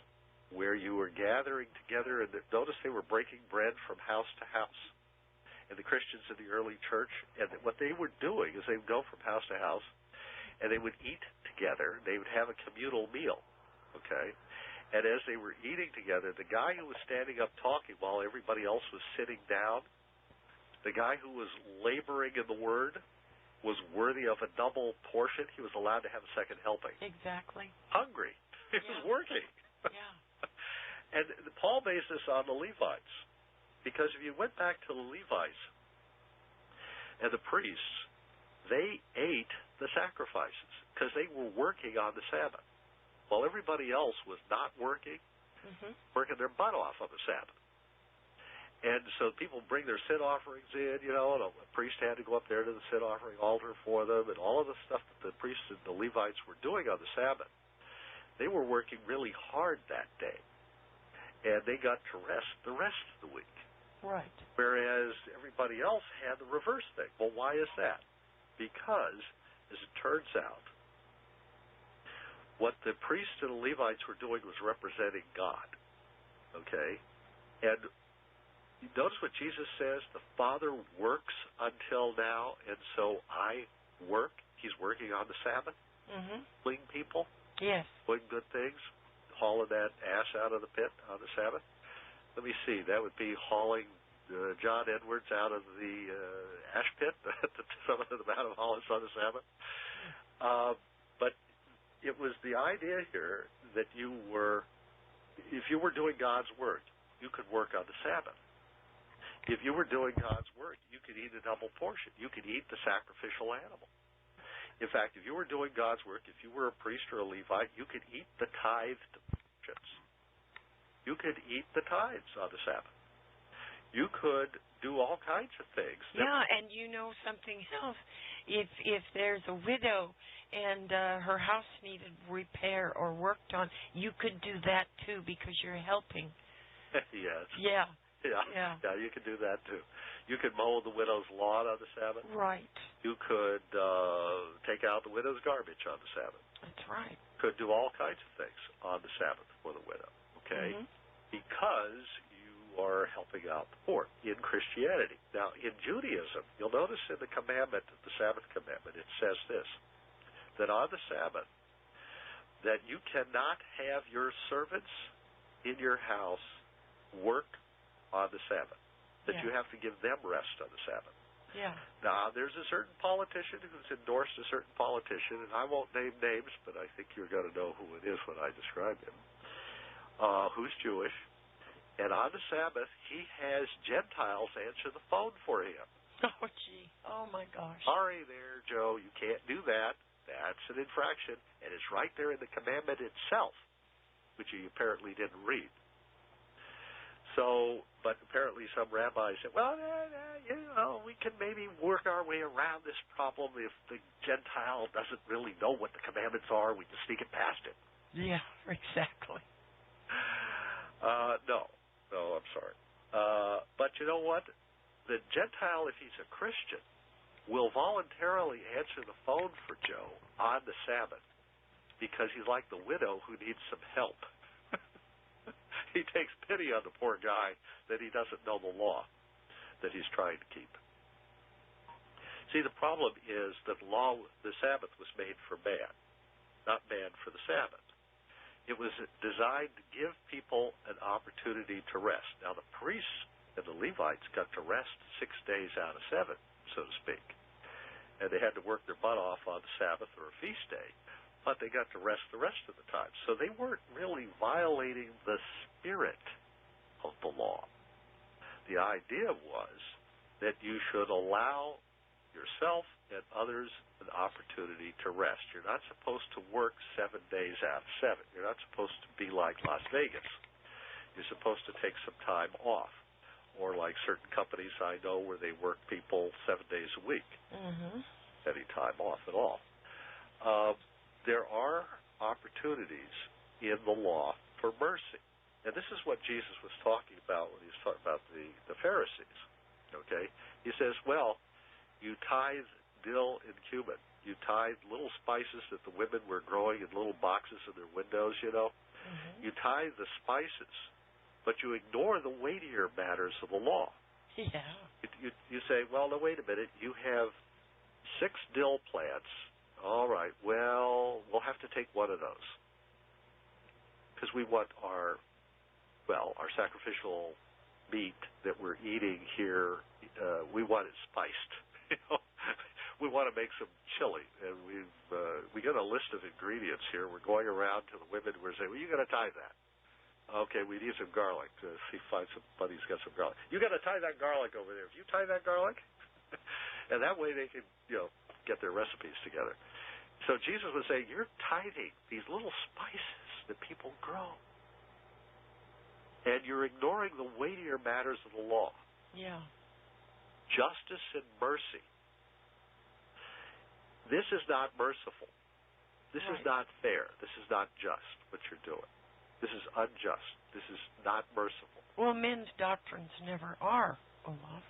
S2: where you are gathering together. And notice they were breaking bread from house to house. And the Christians in the early church, and what they were doing is they would go from house to house, and they would eat together. They would have a communal meal, okay? And as they were eating together, the guy who was standing up talking while everybody else was sitting down, the guy who was laboring in the word was worthy of a double portion. He was allowed to have a second helping.
S1: Exactly.
S2: Hungry. He was working.
S1: Yeah.
S2: And Paul based this on the Levites. Because if you went back to the Levites and the priests, they ate the sacrifices because they were working on the Sabbath, while everybody else was not working, working their butt off on the Sabbath. And so people bring their sin offerings in, and a priest had to go up there to the sin offering altar for them, and all of the stuff that the priests and the Levites were doing on the Sabbath. They were working really hard that day, and they got to rest the rest of the week.
S1: Right.
S2: Whereas everybody else had the reverse thing. Well, why is that? Because, as it turns out, what the priests and the Levites were doing was representing God. Okay? And you notice what Jesus says, the Father works until now, and so I work. He's working on the Sabbath, healing people, doing good things, hauling that ass out of the pit on the Sabbath. Let me see. That would be hauling John Edwards out of the ash pit at the summit of the Mount of Olives on the Sabbath. But it was the idea here that if you were doing God's work, you could work on the Sabbath. If you were doing God's work, you could eat a double portion. You could eat the sacrificial animal. In fact, if you were doing God's work, if you were a priest or a Levite, you could eat the tithed portions. You could eat the tithes on the Sabbath. You could do all kinds of things.
S1: Yeah, and something else. If there's a widow and her house needed repair or worked on, you could do that too because you're helping.
S2: Yes.
S1: Yeah.
S2: Yeah, you could do that too. You could mow the widow's lawn on the Sabbath.
S1: Right.
S2: You could take out the widow's garbage on the Sabbath.
S1: That's right.
S2: Could do all kinds of things on the Sabbath for the widow, okay? Because you are helping out the poor in Christianity. Now, in Judaism, you'll notice in the commandment, the Sabbath commandment, it says this, that on the Sabbath, that you cannot have your servants in your house work on the Sabbath, that you have to give them rest on the Sabbath.
S1: Yeah.
S2: Now, there's a certain politician who's endorsed a certain politician, and I won't name names, but I think you're going to know who it is when I describe him, who's Jewish, and on the Sabbath, he has Gentiles answer the phone for him.
S1: Oh, gee. Oh, my gosh.
S2: Sorry there, Joe, you can't do that. That's an infraction, and it's right there in the commandment itself, which you apparently didn't read. So, but apparently some rabbis said, well, we can maybe work our way around this problem. If the Gentile doesn't really know what the commandments are, we can sneak it past him.
S1: Yeah, exactly.
S2: No, I'm sorry. But you know what? The Gentile, if he's a Christian, will voluntarily answer the phone for Joe on the Sabbath because he's like the widow who needs some help. He takes pity on the poor guy that he doesn't know the law that he's trying to keep. See, the problem is that the Sabbath was made for man, not man for the Sabbath. It was designed to give people an opportunity to rest. Now, the priests and the Levites got to rest 6 days out of 7, so to speak. And they had to work their butt off on the Sabbath or a feast day, but they got to rest the rest of the time. So they weren't really violating the spirit of the law. The idea was that you should allow yourself and others an opportunity to rest. You're not supposed to work 7 days out of 7. You're not supposed to be like Las Vegas. You're supposed to take some time off. Or like certain companies I know where they work people 7 days a week.
S1: Mm-hmm.
S2: Any time off at all. There are opportunities in the law for mercy. And this is what Jesus was talking about when he was talking about the Pharisees. Okay? He says, well, you tithe dill and cumin. You tithe little spices that the women were growing in little boxes in their windows, you know.
S1: Mm-hmm.
S2: You tithe the spices, but you ignore the weightier matters of the law.
S1: Yeah.
S2: You say, well, now, wait a minute. You have 6 dill plants. All right, well, we'll have to take one of those because we want our sacrificial meat that we're eating here, we want it spiced. You know, we want to make some chili, and we got a list of ingredients here. We're going around to the women. We're saying, well, you got to tithe that. Okay, we need some garlic. See, find somebody's got some garlic. You got to tie that garlic over there. If you tie that garlic, and that way they can, get their recipes together. So Jesus was saying, you're tithing these little spices that people grow, and you're ignoring the weightier matters of the law.
S1: Yeah.
S2: Justice and mercy. This is not merciful. This is not fair. This is not just what you're doing. This is unjust. This is not merciful.
S1: Well, men's doctrines never are, Olaf.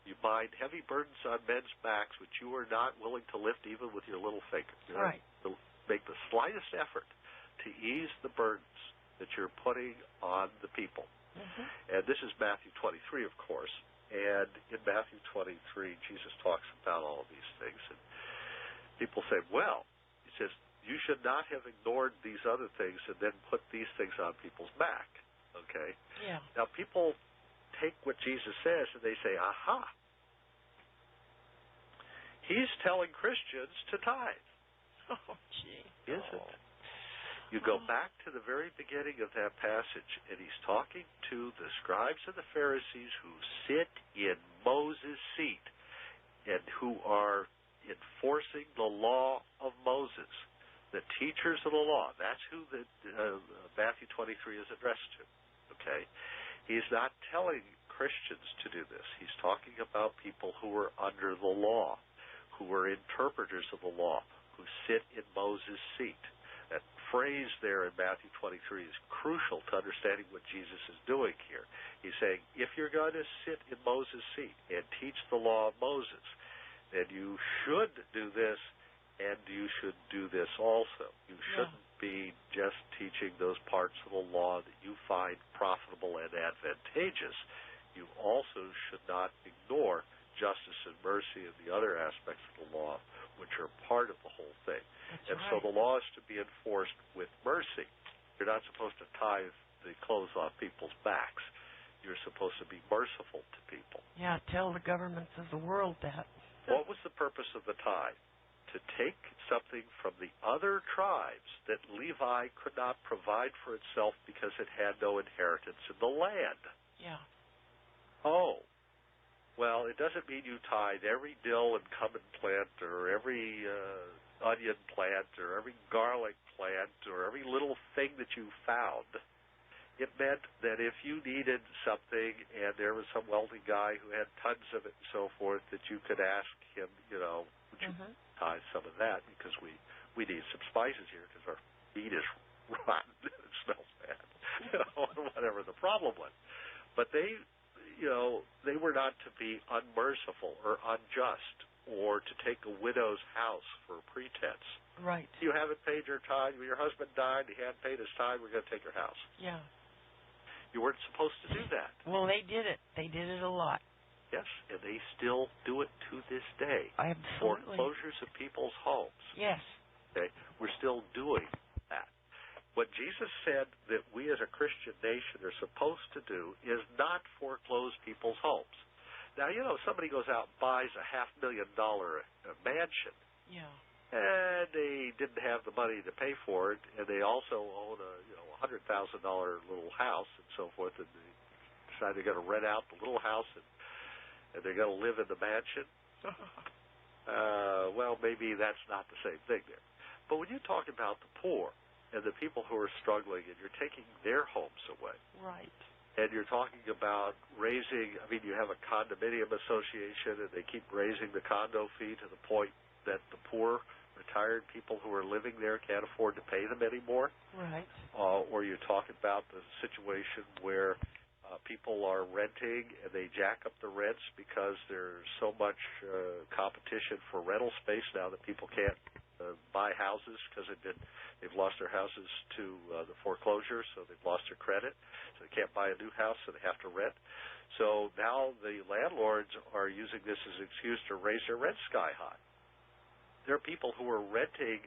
S2: You bind heavy burdens on men's backs which you are not willing to lift even with your little finger.
S1: Right.
S2: To make the slightest effort to ease the burdens that you're putting on the people.
S1: Mm-hmm.
S2: And this is Matthew 23, of course. And in Matthew 23, Jesus talks about all of these things. And people say, well, he says, you should not have ignored these other things and then put these things on people's back. Okay?
S1: Yeah.
S2: Now, people take what Jesus says and they say, aha, he's telling Christians to tithe.
S1: Oh, gee.
S2: Isn't it? You go back to the very beginning of that passage, and he's talking to the scribes and the Pharisees who sit in Moses' seat and who are enforcing the law of Moses, the teachers of the law. That's who Matthew 23 is addressed to. Okay? He's not telling Christians to do this. He's talking about people who are under the law, who are interpreters of the law, who sit in Moses' seat. That phrase there in Matthew 23 is crucial to understanding what Jesus is doing here. He's saying, if you're going to sit in Moses' seat and teach the law of Moses, then you should do this, and you should do this also. You shouldn't be just teaching those parts of the law that you find profitable and advantageous. You also should not ignore justice and mercy and the other aspects of the law, which are part of the whole thing.
S1: That's
S2: so the law is to be enforced with mercy. You're not supposed to tithe the clothes off people's backs. You're supposed to be merciful to people.
S1: Yeah, tell the governments of the world that.
S2: What was the purpose of the tithe? To take something from the other tribes that Levi could not provide for itself because it had no inheritance in the land.
S1: Yeah.
S2: Oh, well, it doesn't mean you tithe every dill and cumin plant or every onion plant or every garlic plant or every little thing that you found It meant that if you needed something and there was some wealthy guy who had tons of it and so forth, that you could ask him, would you tithe some of that, because we need some spices here because our meat is rotten and it smells bad, or whatever the problem was. But they were not to be unmerciful or unjust or to take a widow's house for pretense.
S1: Right.
S2: You haven't paid your tithe. Your husband died. He hadn't paid his tithe. We're going to take your house.
S1: Yeah.
S2: You weren't supposed to do that.
S1: Well, they did it. They did it a lot.
S2: Yes, and they still do it to this day.
S1: Absolutely.
S2: Foreclosures of people's homes.
S1: Yes.
S2: Okay, we're still doing that. What Jesus said that we as a Christian nation are supposed to do is not foreclose people's homes. Now, somebody goes out and buys a $500,000 mansion.
S1: Yeah.
S2: And they didn't have the money to pay for it, and they also own a $100,000 little house and so forth, and they decide they're going to rent out the little house and they're going to live in the mansion. Well, maybe that's not the same thing there. But when you talk about the poor and the people who are struggling, and you're taking their homes away,
S1: right?
S2: And you're talking about raising. You have a condominium association, and they keep raising the condo fee to the point that the poor retired people who are living there can't afford to pay them anymore.
S1: Right.
S2: Or you're talking about the situation where people are renting and they jack up the rents because there's so much competition for rental space now that people can't buy houses because they've lost their houses to the foreclosure, so they've lost their credit, so they can't buy a new house, so they have to rent. So now the landlords are using this as an excuse to raise their rent sky high. There are people who are renting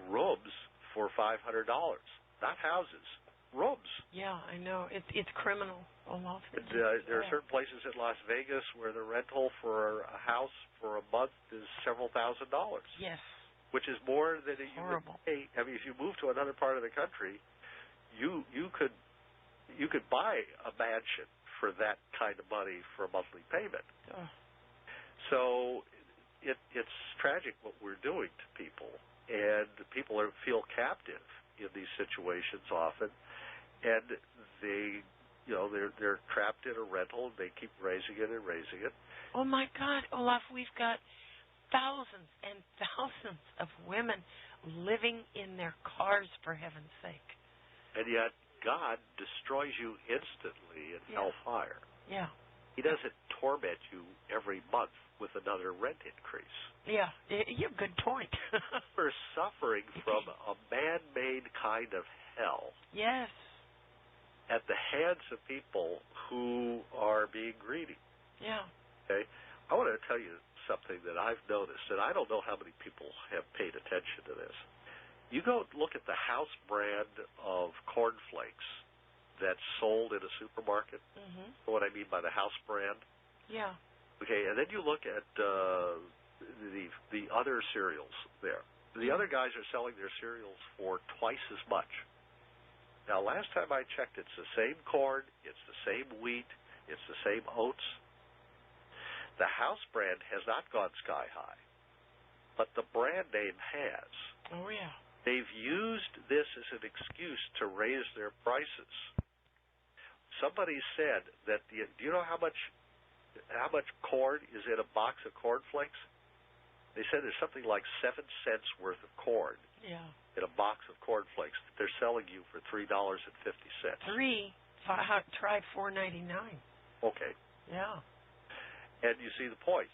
S2: rooms for $500, not houses, rooms.
S1: Yeah, I know. It's criminal, Olaf.
S2: There are certain places in Las Vegas where the rental for a house for a month is several $1,000s.
S1: Yes.
S2: Which is more than you would pay. If you move to another part of the country, you could buy a mansion for that kind of money for a monthly payment. So it's tragic what we're doing to people, and people feel captive in these situations often, and they're trapped in a rental. And they keep raising it and raising it.
S1: Oh my God, Olaf, we've got thousands and thousands of women living in their cars, for heaven's sake.
S2: And yet God destroys you instantly in hellfire.
S1: Yeah.
S2: He doesn't torment you every month with another rent increase.
S1: Yeah, good point.
S2: We're suffering from a man-made kind of hell.
S1: Yes.
S2: At the hands of people who are being greedy.
S1: Yeah.
S2: Okay? I want to tell you something that I've noticed, and I don't know how many people have paid attention to this. You go look at the house brand of cornflakes that's sold in a supermarket. Mm-hmm. What I mean by the house brand.
S1: Yeah.
S2: Okay, and then you look at the other cereals there. The other guys are selling their cereals for twice as much. Now, last time I checked, it's the same corn, it's the same wheat, it's the same oats. The house brand has not gone sky high, but the brand name has.
S1: Oh, yeah.
S2: They've used this as an excuse to raise their prices. Somebody said that do you know how much corn is in a box of cornflakes? They said there's something like 7 cents worth of corn in a box of cornflakes that they're selling you for $3.50.
S1: Try $4.99.
S2: Okay.
S1: Yeah.
S2: And you see the point.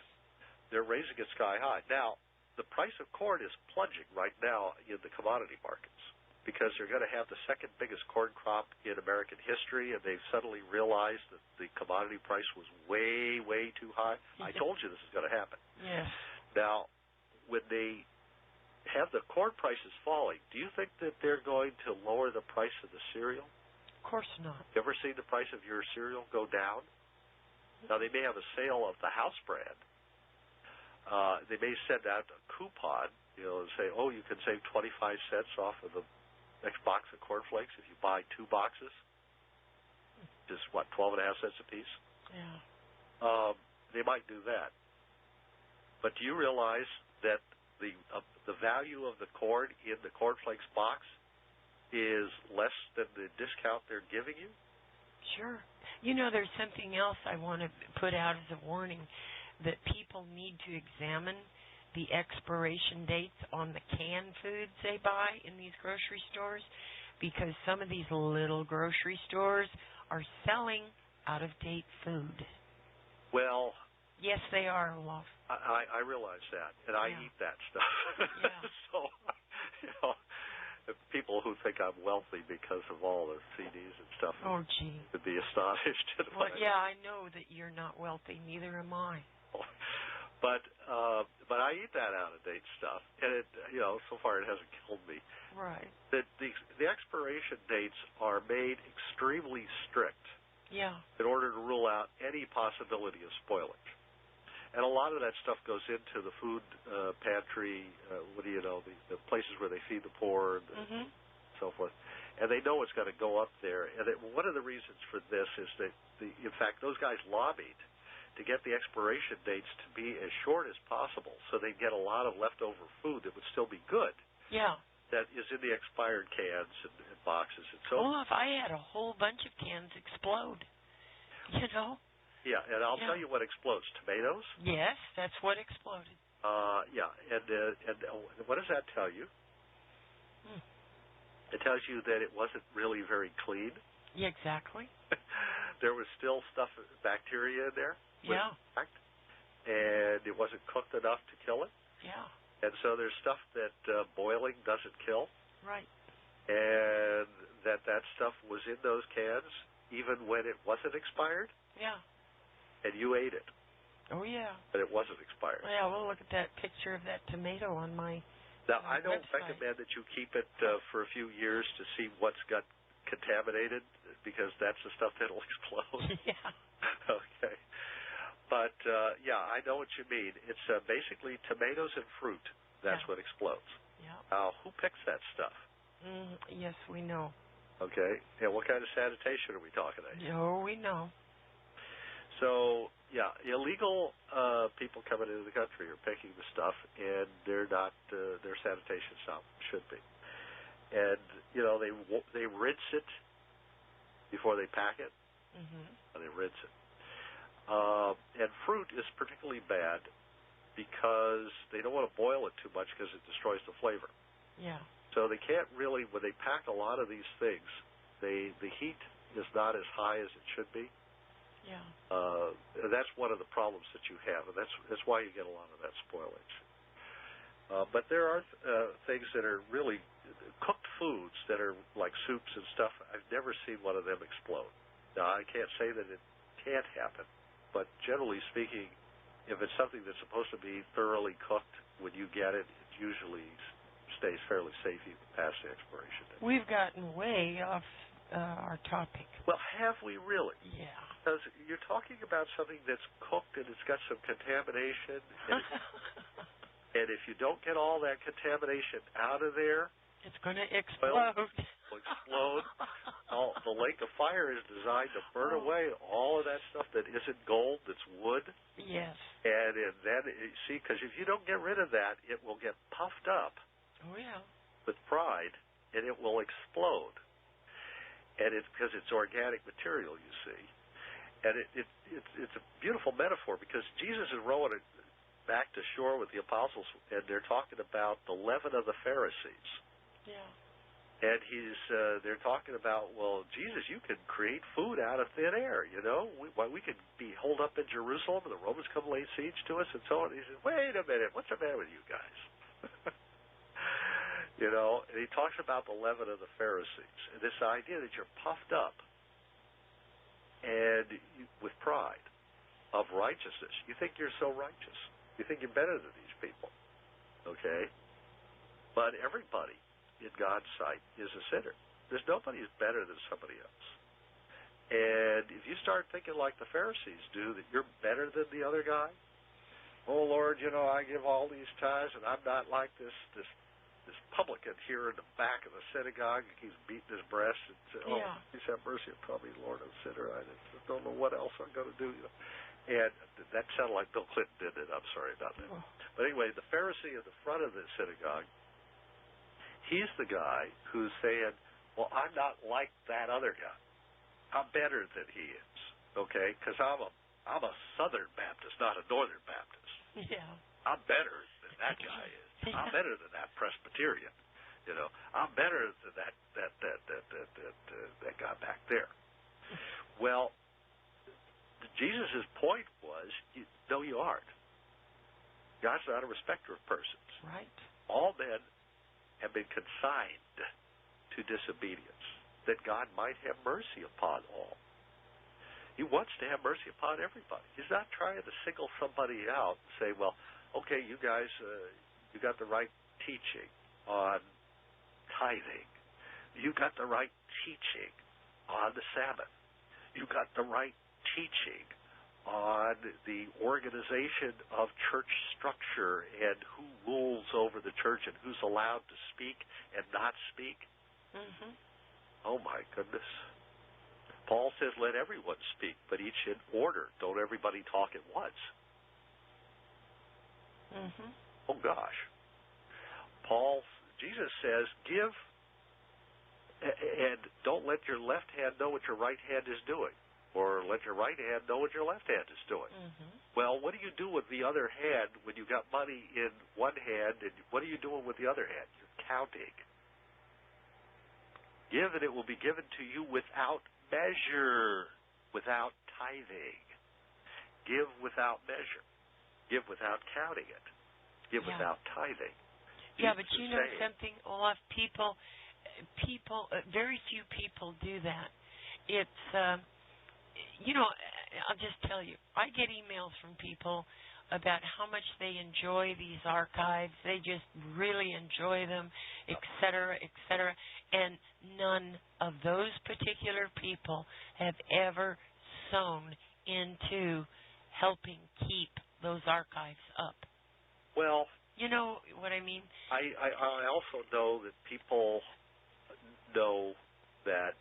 S2: They're raising it sky high. Now, the price of corn is plunging right now in the commodity markets because they're going to have the second biggest corn crop in American history, and they've suddenly realized that the commodity price was way, way too high. I told you this is going to happen.
S1: Yes.
S2: Now, when they have the corn prices falling, do you think that they're going to lower the price of the cereal?
S1: Of course not.
S2: You ever seen the price of your cereal go down? Now, they may have a sale of the house brand. They may send out a coupon, and say, you can save 25 cents off of the next box of cornflakes if you buy 2 boxes. Just, 12.5 cents a piece?
S1: Yeah.
S2: They might do that. But do you realize that the value of the corn in the cornflakes box is less than the discount they're giving you?
S1: Sure. There's something else I want to put out as a warning, that people need to examine the expiration dates on the canned foods they buy in these grocery stores, because some of these little grocery stores are selling out-of-date food.
S2: Well,
S1: yes, they are, Olaf.
S2: I realize that, and I eat that stuff.
S1: Yeah.
S2: So, people who think I'm wealthy because of all the CDs and stuff would be astonished.
S1: Well, I know that you're not wealthy. Neither am I.
S2: But I eat that out-of-date stuff, and so far it hasn't killed me.
S1: Right.
S2: The expiration dates are made extremely strict.
S1: Yeah. In
S2: order to rule out any possibility of spoilage. And a lot of that stuff goes into the food pantry, the places where they feed the poor and so forth. And they know it's going to go up there. And one of the reasons for this is that, in fact, those guys lobbied to get the expiration dates to be as short as possible so they get a lot of leftover food that would still be good.
S1: Yeah.
S2: That is in the expired cans and boxes and so on.
S1: Olaf, I had a whole bunch of cans explode.
S2: Yeah, and I'll tell you what explodes. Tomatoes?
S1: Yes, that's what exploded.
S2: Yeah, and what does that tell you? It tells you that it wasn't really very clean.
S1: Yeah, exactly.
S2: There was still bacteria in there.
S1: Yeah.
S2: And it wasn't cooked enough to kill it.
S1: Yeah.
S2: And so there's stuff that boiling doesn't kill.
S1: Right.
S2: And that stuff was in those cans even when it wasn't expired.
S1: Yeah.
S2: And you ate it.
S1: Oh, yeah.
S2: But it wasn't expired.
S1: Yeah, we'll look at that picture of that tomato on my
S2: Now, I don't
S1: website.
S2: recommend that you keep it for a few years to see what's got contaminated, because that's the stuff that'll explode.
S1: Yeah.
S2: Okay. But, I know what you mean. It's basically tomatoes and fruit. That's what explodes.
S1: Yeah.
S2: Now, who picks that stuff?
S1: Yes, we know.
S2: Okay. And what kind of sanitation are we talking about?
S1: Oh, we know.
S2: So, illegal people coming into the country are picking the stuff, and they're not, their sanitation's not should be. And, they rinse it before they pack it. And they rinse it. And fruit is particularly bad because they don't want to boil it too much because it destroys the flavor.
S1: Yeah.
S2: So they can't really, when they pack a lot of these things, the heat is not as high as it should be.
S1: Yeah.
S2: That's one of the problems that you have, and that's why you get a lot of that spoilage. But there are things that are really cooked foods that are like soups and stuff. I've never seen one of them explode. Now, I can't say that it can't happen, but generally speaking, if it's something that's supposed to be thoroughly cooked, when you get it, it usually stays fairly safe even past the expiration date.
S1: We've gotten way off our topic.
S2: Well, have we really?
S1: Yeah.
S2: Because you're talking about something that's cooked and it's got some contamination, and if you don't get all that contamination out of there,
S1: it's going to explode.
S2: Will explode. The lake of fire is designed to burn away all of that stuff that isn't gold, that's wood.
S1: Yes.
S2: And then, because if you don't get rid of that, it will get puffed up.
S1: Oh, yeah.
S2: With pride, and it will explode. And it's because it's organic material, you see. And it's a beautiful metaphor, because Jesus is rowing it back to shore with the apostles, and they're talking about the leaven of the Pharisees.
S1: Yeah.
S2: And they're talking about, well, Jesus, you can create food out of thin air, we could be holed up in Jerusalem and the Romans come lay siege to us and so on. He says, wait a minute, what's the matter with you guys? And he talks about the leaven of the Pharisees, and this idea that you're puffed up and with pride of righteousness. You think you're so righteous. You think you're better than these people. Okay? But everybody in God's sight is a sinner. There's nobody who's better than somebody else. And if you start thinking like the Pharisees do, that you're better than the other guy, oh, Lord, I give all these tithes, and I'm not like this publican here in the back of the synagogue who keeps beating his breast and says, please have mercy upon me, Lord, I'm a sinner. I don't know what else I'm going to do. And that sounded like Bill Clinton did it. I'm sorry about that. But anyway, the Pharisee at the front of the synagogue, he's the guy who's saying, well, I'm not like that other guy. I'm better than he is, okay? Because I'm a Southern Baptist, not a Northern Baptist.
S1: Yeah.
S2: I'm better than that guy is.
S1: Yeah.
S2: I'm better than that Presbyterian. I'm better than that guy back there. Well, Jesus' point was, no, you aren't. God's not a respecter of persons.
S1: Right.
S2: All men have been consigned to disobedience, that God might have mercy upon all. He wants to have mercy upon everybody. He's not trying to single somebody out and say, well, okay, you guys, you got the right teaching on tithing. You got the right teaching on the Sabbath. You got the right teaching on the organization of church structure and who rules over the church and who's allowed to speak and not speak.
S1: Mm-hmm.
S2: Oh, my goodness. Paul says, let everyone speak, but each in order. Don't everybody talk at once.
S1: Mm-hmm.
S2: Oh, gosh. Jesus says, give, and don't let your left hand know what your right hand is doing, or let your right hand know what your left hand is doing.
S1: Mm-hmm.
S2: Well, what do you do with the other hand when you got money in one hand, and what are you doing with the other hand? You're counting. Give, and it will be given to you without measure, without tithing. Give without measure. Give without counting it. Give without tithing.
S1: Yeah, but you know something, Olaf? People, very few people do that. It's, I'll just tell you, I get emails from people about how much they enjoy these archives. They just really enjoy them, et cetera, and none of those particular people have ever sown into helping keep those archives up.
S2: Well,
S1: you know what I mean?
S2: I also know that people know that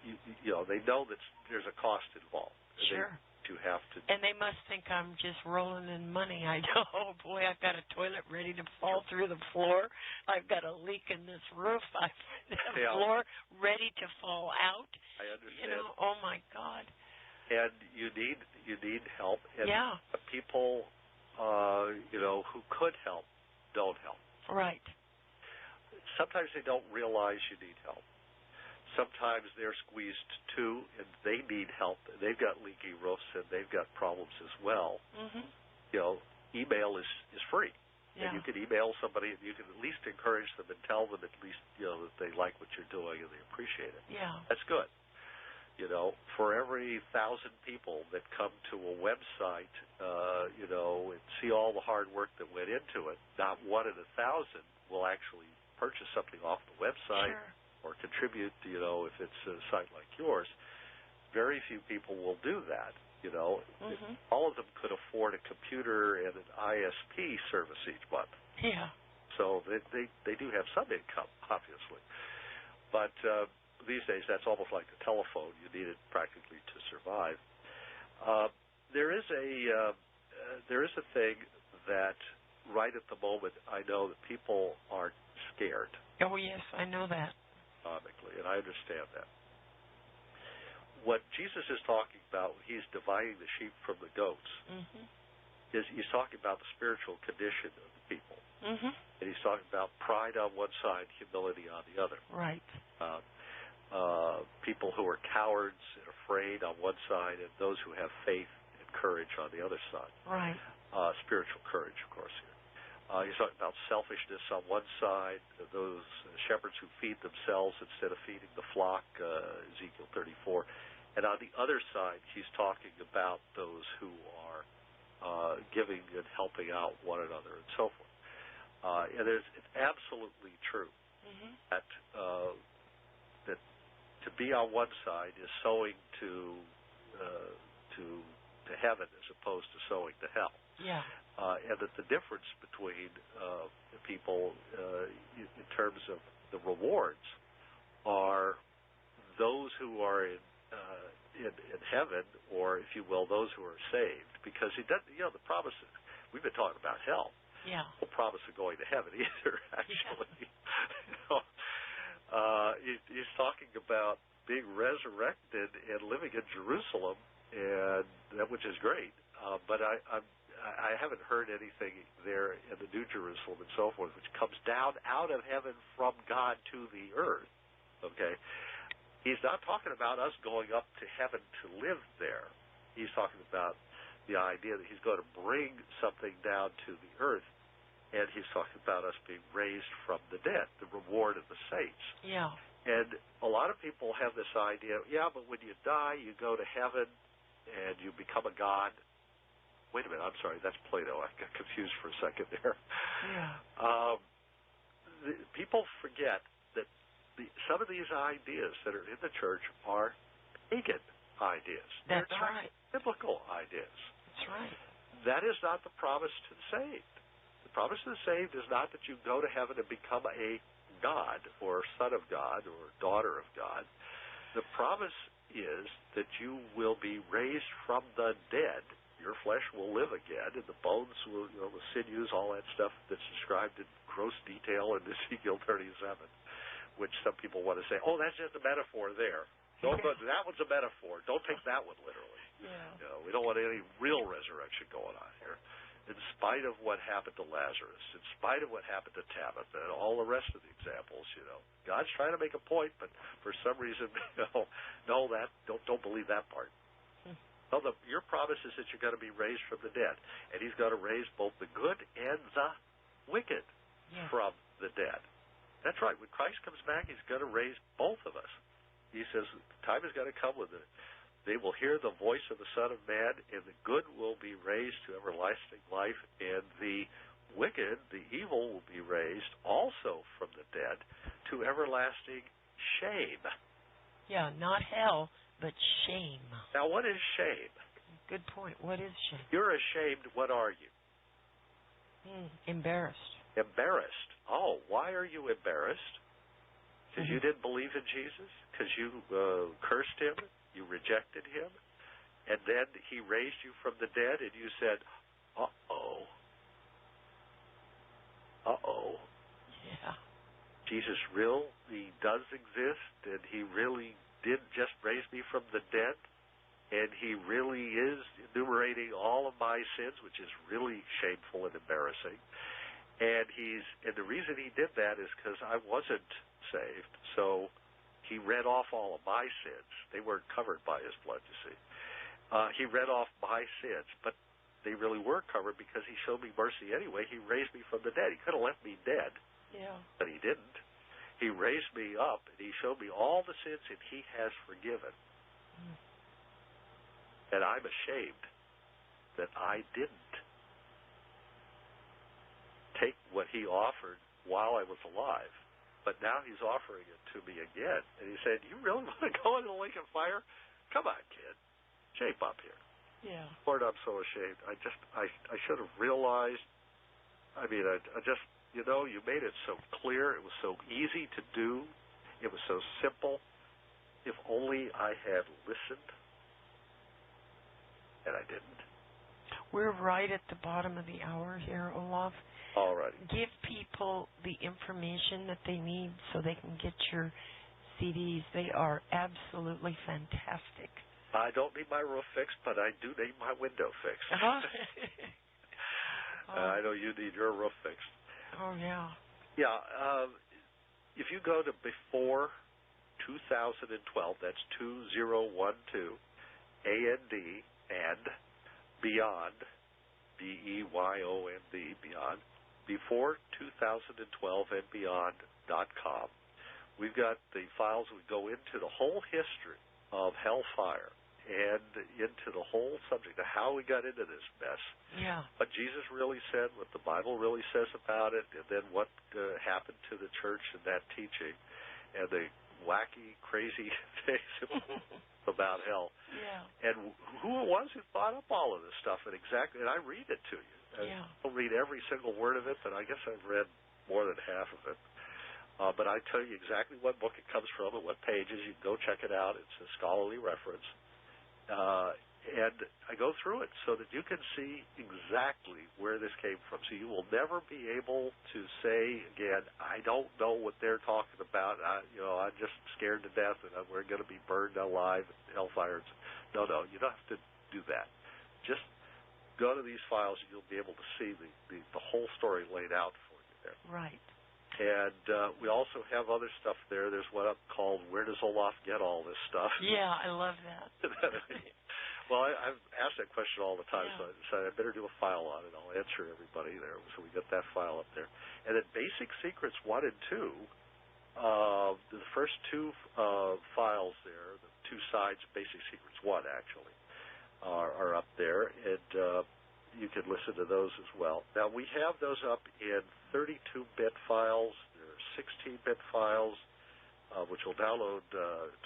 S2: they know that there's a cost involved.
S1: Sure.
S2: You have to.
S1: And they must think I'm just rolling in money. I know, oh boy, I've got a toilet ready to fall through the floor. I've got a leak in this roof. I've got a floor ready to fall out.
S2: I understand.
S1: Oh my God.
S2: And you need help. And people, who could help, don't help.
S1: Right.
S2: Sometimes they don't realize you need help. Sometimes they're squeezed too, and they need help. They've got leaky roofs, and they've got problems as well.
S1: Mm-hmm.
S2: Email is free.
S1: Yeah.
S2: And you can email somebody, and you can at least encourage them and tell them at least, that they like what you're doing and they appreciate it.
S1: Yeah.
S2: That's good. For every 1,000 people that come to a website, and see all the hard work that went into it, not one in 1,000 will actually purchase something off the website.
S1: Sure.
S2: Or contribute, if it's a site like yours. Very few people will do that,
S1: Mm-hmm.
S2: All of them could afford a computer and an ISP service each month.
S1: Yeah.
S2: So they do have some income, obviously. But these days, that's almost like a telephone. You need it practically to survive. There is a thing that right at the moment I know that people are scared.
S1: Oh, yes, I know that.
S2: And I understand that. What Jesus is talking about when he's dividing the sheep from the goats
S1: mm-hmm.
S2: is he's talking about the spiritual condition of the people.
S1: Mm-hmm.
S2: And he's talking about pride on one side, humility on the other.
S1: Right.
S2: People who are cowards and afraid on one side, and those who have faith and courage on the other side.
S1: Right.
S2: Spiritual courage, of course, here. He's talking about selfishness on one side, those shepherds who feed themselves instead of feeding the flock, Ezekiel 34. And on the other side, he's talking about those who are giving and helping out one another and so forth. And it's absolutely true
S1: mm-hmm.
S2: that to be on one side is sowing to heaven as opposed to sowing to hell.
S1: Yeah.
S2: And that the difference between the people in terms of the rewards are those who are in heaven, or if you will, those who are saved. Because he doesn't, the promise. We've been talking about hell.
S1: Yeah.
S2: No promise of going to heaven either, actually.
S1: Yeah.
S2: He's talking about being resurrected and living in Jerusalem, and that, which is great. But I haven't heard anything there in the New Jerusalem and so forth, which comes down out of heaven from God to the earth. Okay, he's not talking about us going up to heaven to live there. He's talking about the idea that he's going to bring something down to the earth, and he's talking about us being raised from the dead, the reward of the saints.
S1: Yeah.
S2: And a lot of people have this idea, yeah, but when you die, you go to heaven and you become a god. Wait a minute, I'm sorry, that's Plato. I got confused for a second there.
S1: Yeah.
S2: People forget that some of these ideas that are in the church are pagan ideas.
S1: That's
S2: They're not
S1: right.
S2: biblical ideas.
S1: That's right.
S2: That is not the promise to the saved. The promise to the saved is not that you go to heaven and become a God or son of God or daughter of God. The promise is that you will be raised from the dead. Your flesh will live again, and the bones will, the sinews, all that stuff that's described in gross detail in Ezekiel 37, which some people want to say, oh, that's just a metaphor there. Don't, that one's a metaphor. Don't take that one literally.
S1: Yeah.
S2: We don't want any real resurrection going on here. In spite of what happened to Lazarus, in spite of what happened to Tabitha, and all the rest of the examples, God's trying to make a point, but for some reason, don't believe that part. No, your promise is that you're going to be raised from the dead, and He's going to raise both the good and the wicked from the dead. That's right. When Christ comes back, He's going to raise both of us. He says time is going to come when they will hear the voice of the Son of Man, and the good will be raised to everlasting life, and the wicked, the evil, will be raised also from the dead to everlasting shame.
S1: Yeah, not hell, but shame.
S2: Now, what is shame?
S1: Good point. What is shame?
S2: You're ashamed. What are you?
S1: Embarrassed.
S2: Embarrassed. Oh, why are you embarrassed? Because you didn't believe in Jesus? Because you cursed Him? You rejected Him? And then He raised you from the dead and you said, uh-oh. Uh-oh.
S1: Yeah.
S2: Jesus really does exist, and He really did just raise me from the dead, and He really is enumerating all of my sins, which is really shameful and embarrassing. And the reason He did that is because I wasn't saved, so He read off all of my sins. They weren't covered by His blood, you see. He read off my sins, but they really were covered because He showed me mercy anyway. He raised me from the dead. He could have left me dead, but He didn't. He raised me up, and He showed me all the sins that He has forgiven. And I'm ashamed that I didn't take what He offered while I was alive. But now He's offering it to me again. And He said, you really want to go into the lake of fire? Come on, kid. Shape up here.
S1: Yeah.
S2: Lord, I'm so ashamed. I should have realized. I mean, I just, you made it so clear. It was so easy to do. It was so simple. If only I had listened. And I didn't.
S1: We're right at the bottom of the hour here, Olaf.
S2: All right.
S1: Give people the information that they need so they can get your CDs. They are absolutely fantastic.
S2: I don't need my roof fixed, but I do need my window fixed. I know you need your roof fixed.
S1: Oh, yeah.
S2: Yeah. If you go to before 2012, that's 2012, AND, and beyond, BEYOND, beyond, before 2012 and beyond.com. We've got the files that go into the whole history of hellfire and into the whole subject of how we got into this mess.
S1: Yeah.
S2: What Jesus really said, what the Bible really says about it, and then what happened to the church in that teaching, and the wacky, crazy things about hell.
S1: Yeah.
S2: And who it was who thought up all of this stuff, and I read it to you.
S1: Yeah.
S2: I don't read every single word of it, but I guess I've read more than half of it. But I tell you exactly what book it comes from and what pages. You can go check it out. It's a scholarly reference. And I go through it so that you can see exactly where this came from. So you will never be able to say again, I don't know what they're talking about. I'm just scared to death and we're going to be burned alive in hellfires. No, you don't have to do that. Just go to these files and you'll be able to see the whole story laid out for you there.
S1: Right.
S2: And we also have other stuff there. There's one up called Where Does Olaf Get All This Stuff?
S1: Yeah, I love that.
S2: Well, I've asked that question all the time,
S1: Yeah.
S2: so I better do a file on it. I'll answer everybody there. So we got that file up there. And then Basic Secrets 1 and 2, the first two files there, the two sides, Basic Secrets 1 actually, are up there. And you can listen to those as well. Now, we have those up in 32-bit files. There are 16-bit files, which will download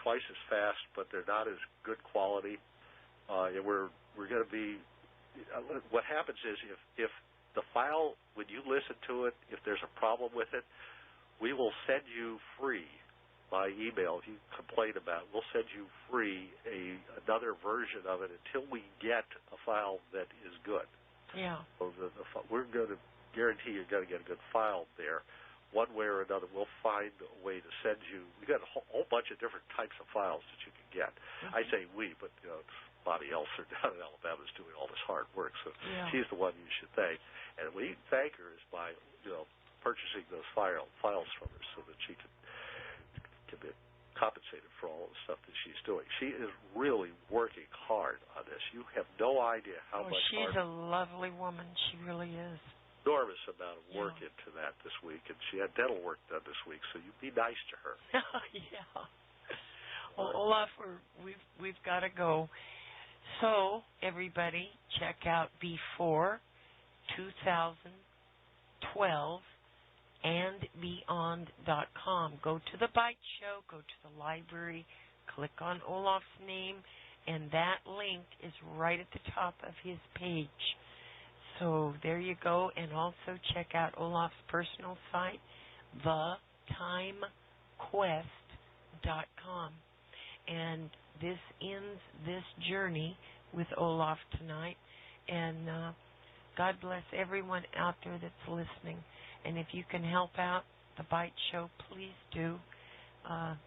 S2: twice as fast, but they're not as good quality. And we're going to be. What happens is if the file, when you listen to it, if there's a problem with it, we will send you free by email. If you complain about it, we'll send you free another version of it until we get a file that is good.
S1: Yeah.
S2: So we're going to guarantee you're going to get a good file there. One way or another, we'll find a way to send you. We've got a whole bunch of different types of files that you can get.
S1: Mm-hmm.
S2: I say we, but it's Bonnie Elser down in Alabama is doing all this hard work, so
S1: Yeah.
S2: she's the one you should thank. And we thank her is by purchasing those files from her so that she can be compensated for all the stuff that she's doing. She is really working hard on this. You have no idea how much
S1: she's
S2: hard.
S1: a lovely woman. She really is.
S2: Enormous amount of work into that this week, and she had dental work done this week, so you be nice to her.
S1: Yeah. Well, Olaf, we've got to go. So, everybody, check out Before 2012 and beyond.com. Go to the Bite Show, go to the library, click on Olaf's name, and that link is right at the top of his page. So there you go, and also check out Olaf's personal site, theTimeQuest.com. And this ends this journey with Olaf tonight. And God bless everyone out there that's listening. And if you can help out the Bite Show, please do.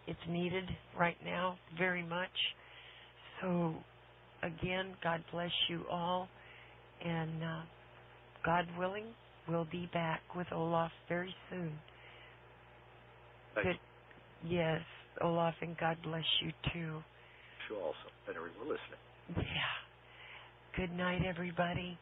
S1: It's needed right now very much. So, again, God bless you all. And God willing, we'll be back with Olaf very soon.
S2: Thank you.
S1: Yes, Olaf, and God bless you too.
S2: You also, and everyone listening.
S1: Yeah. Good night, everybody.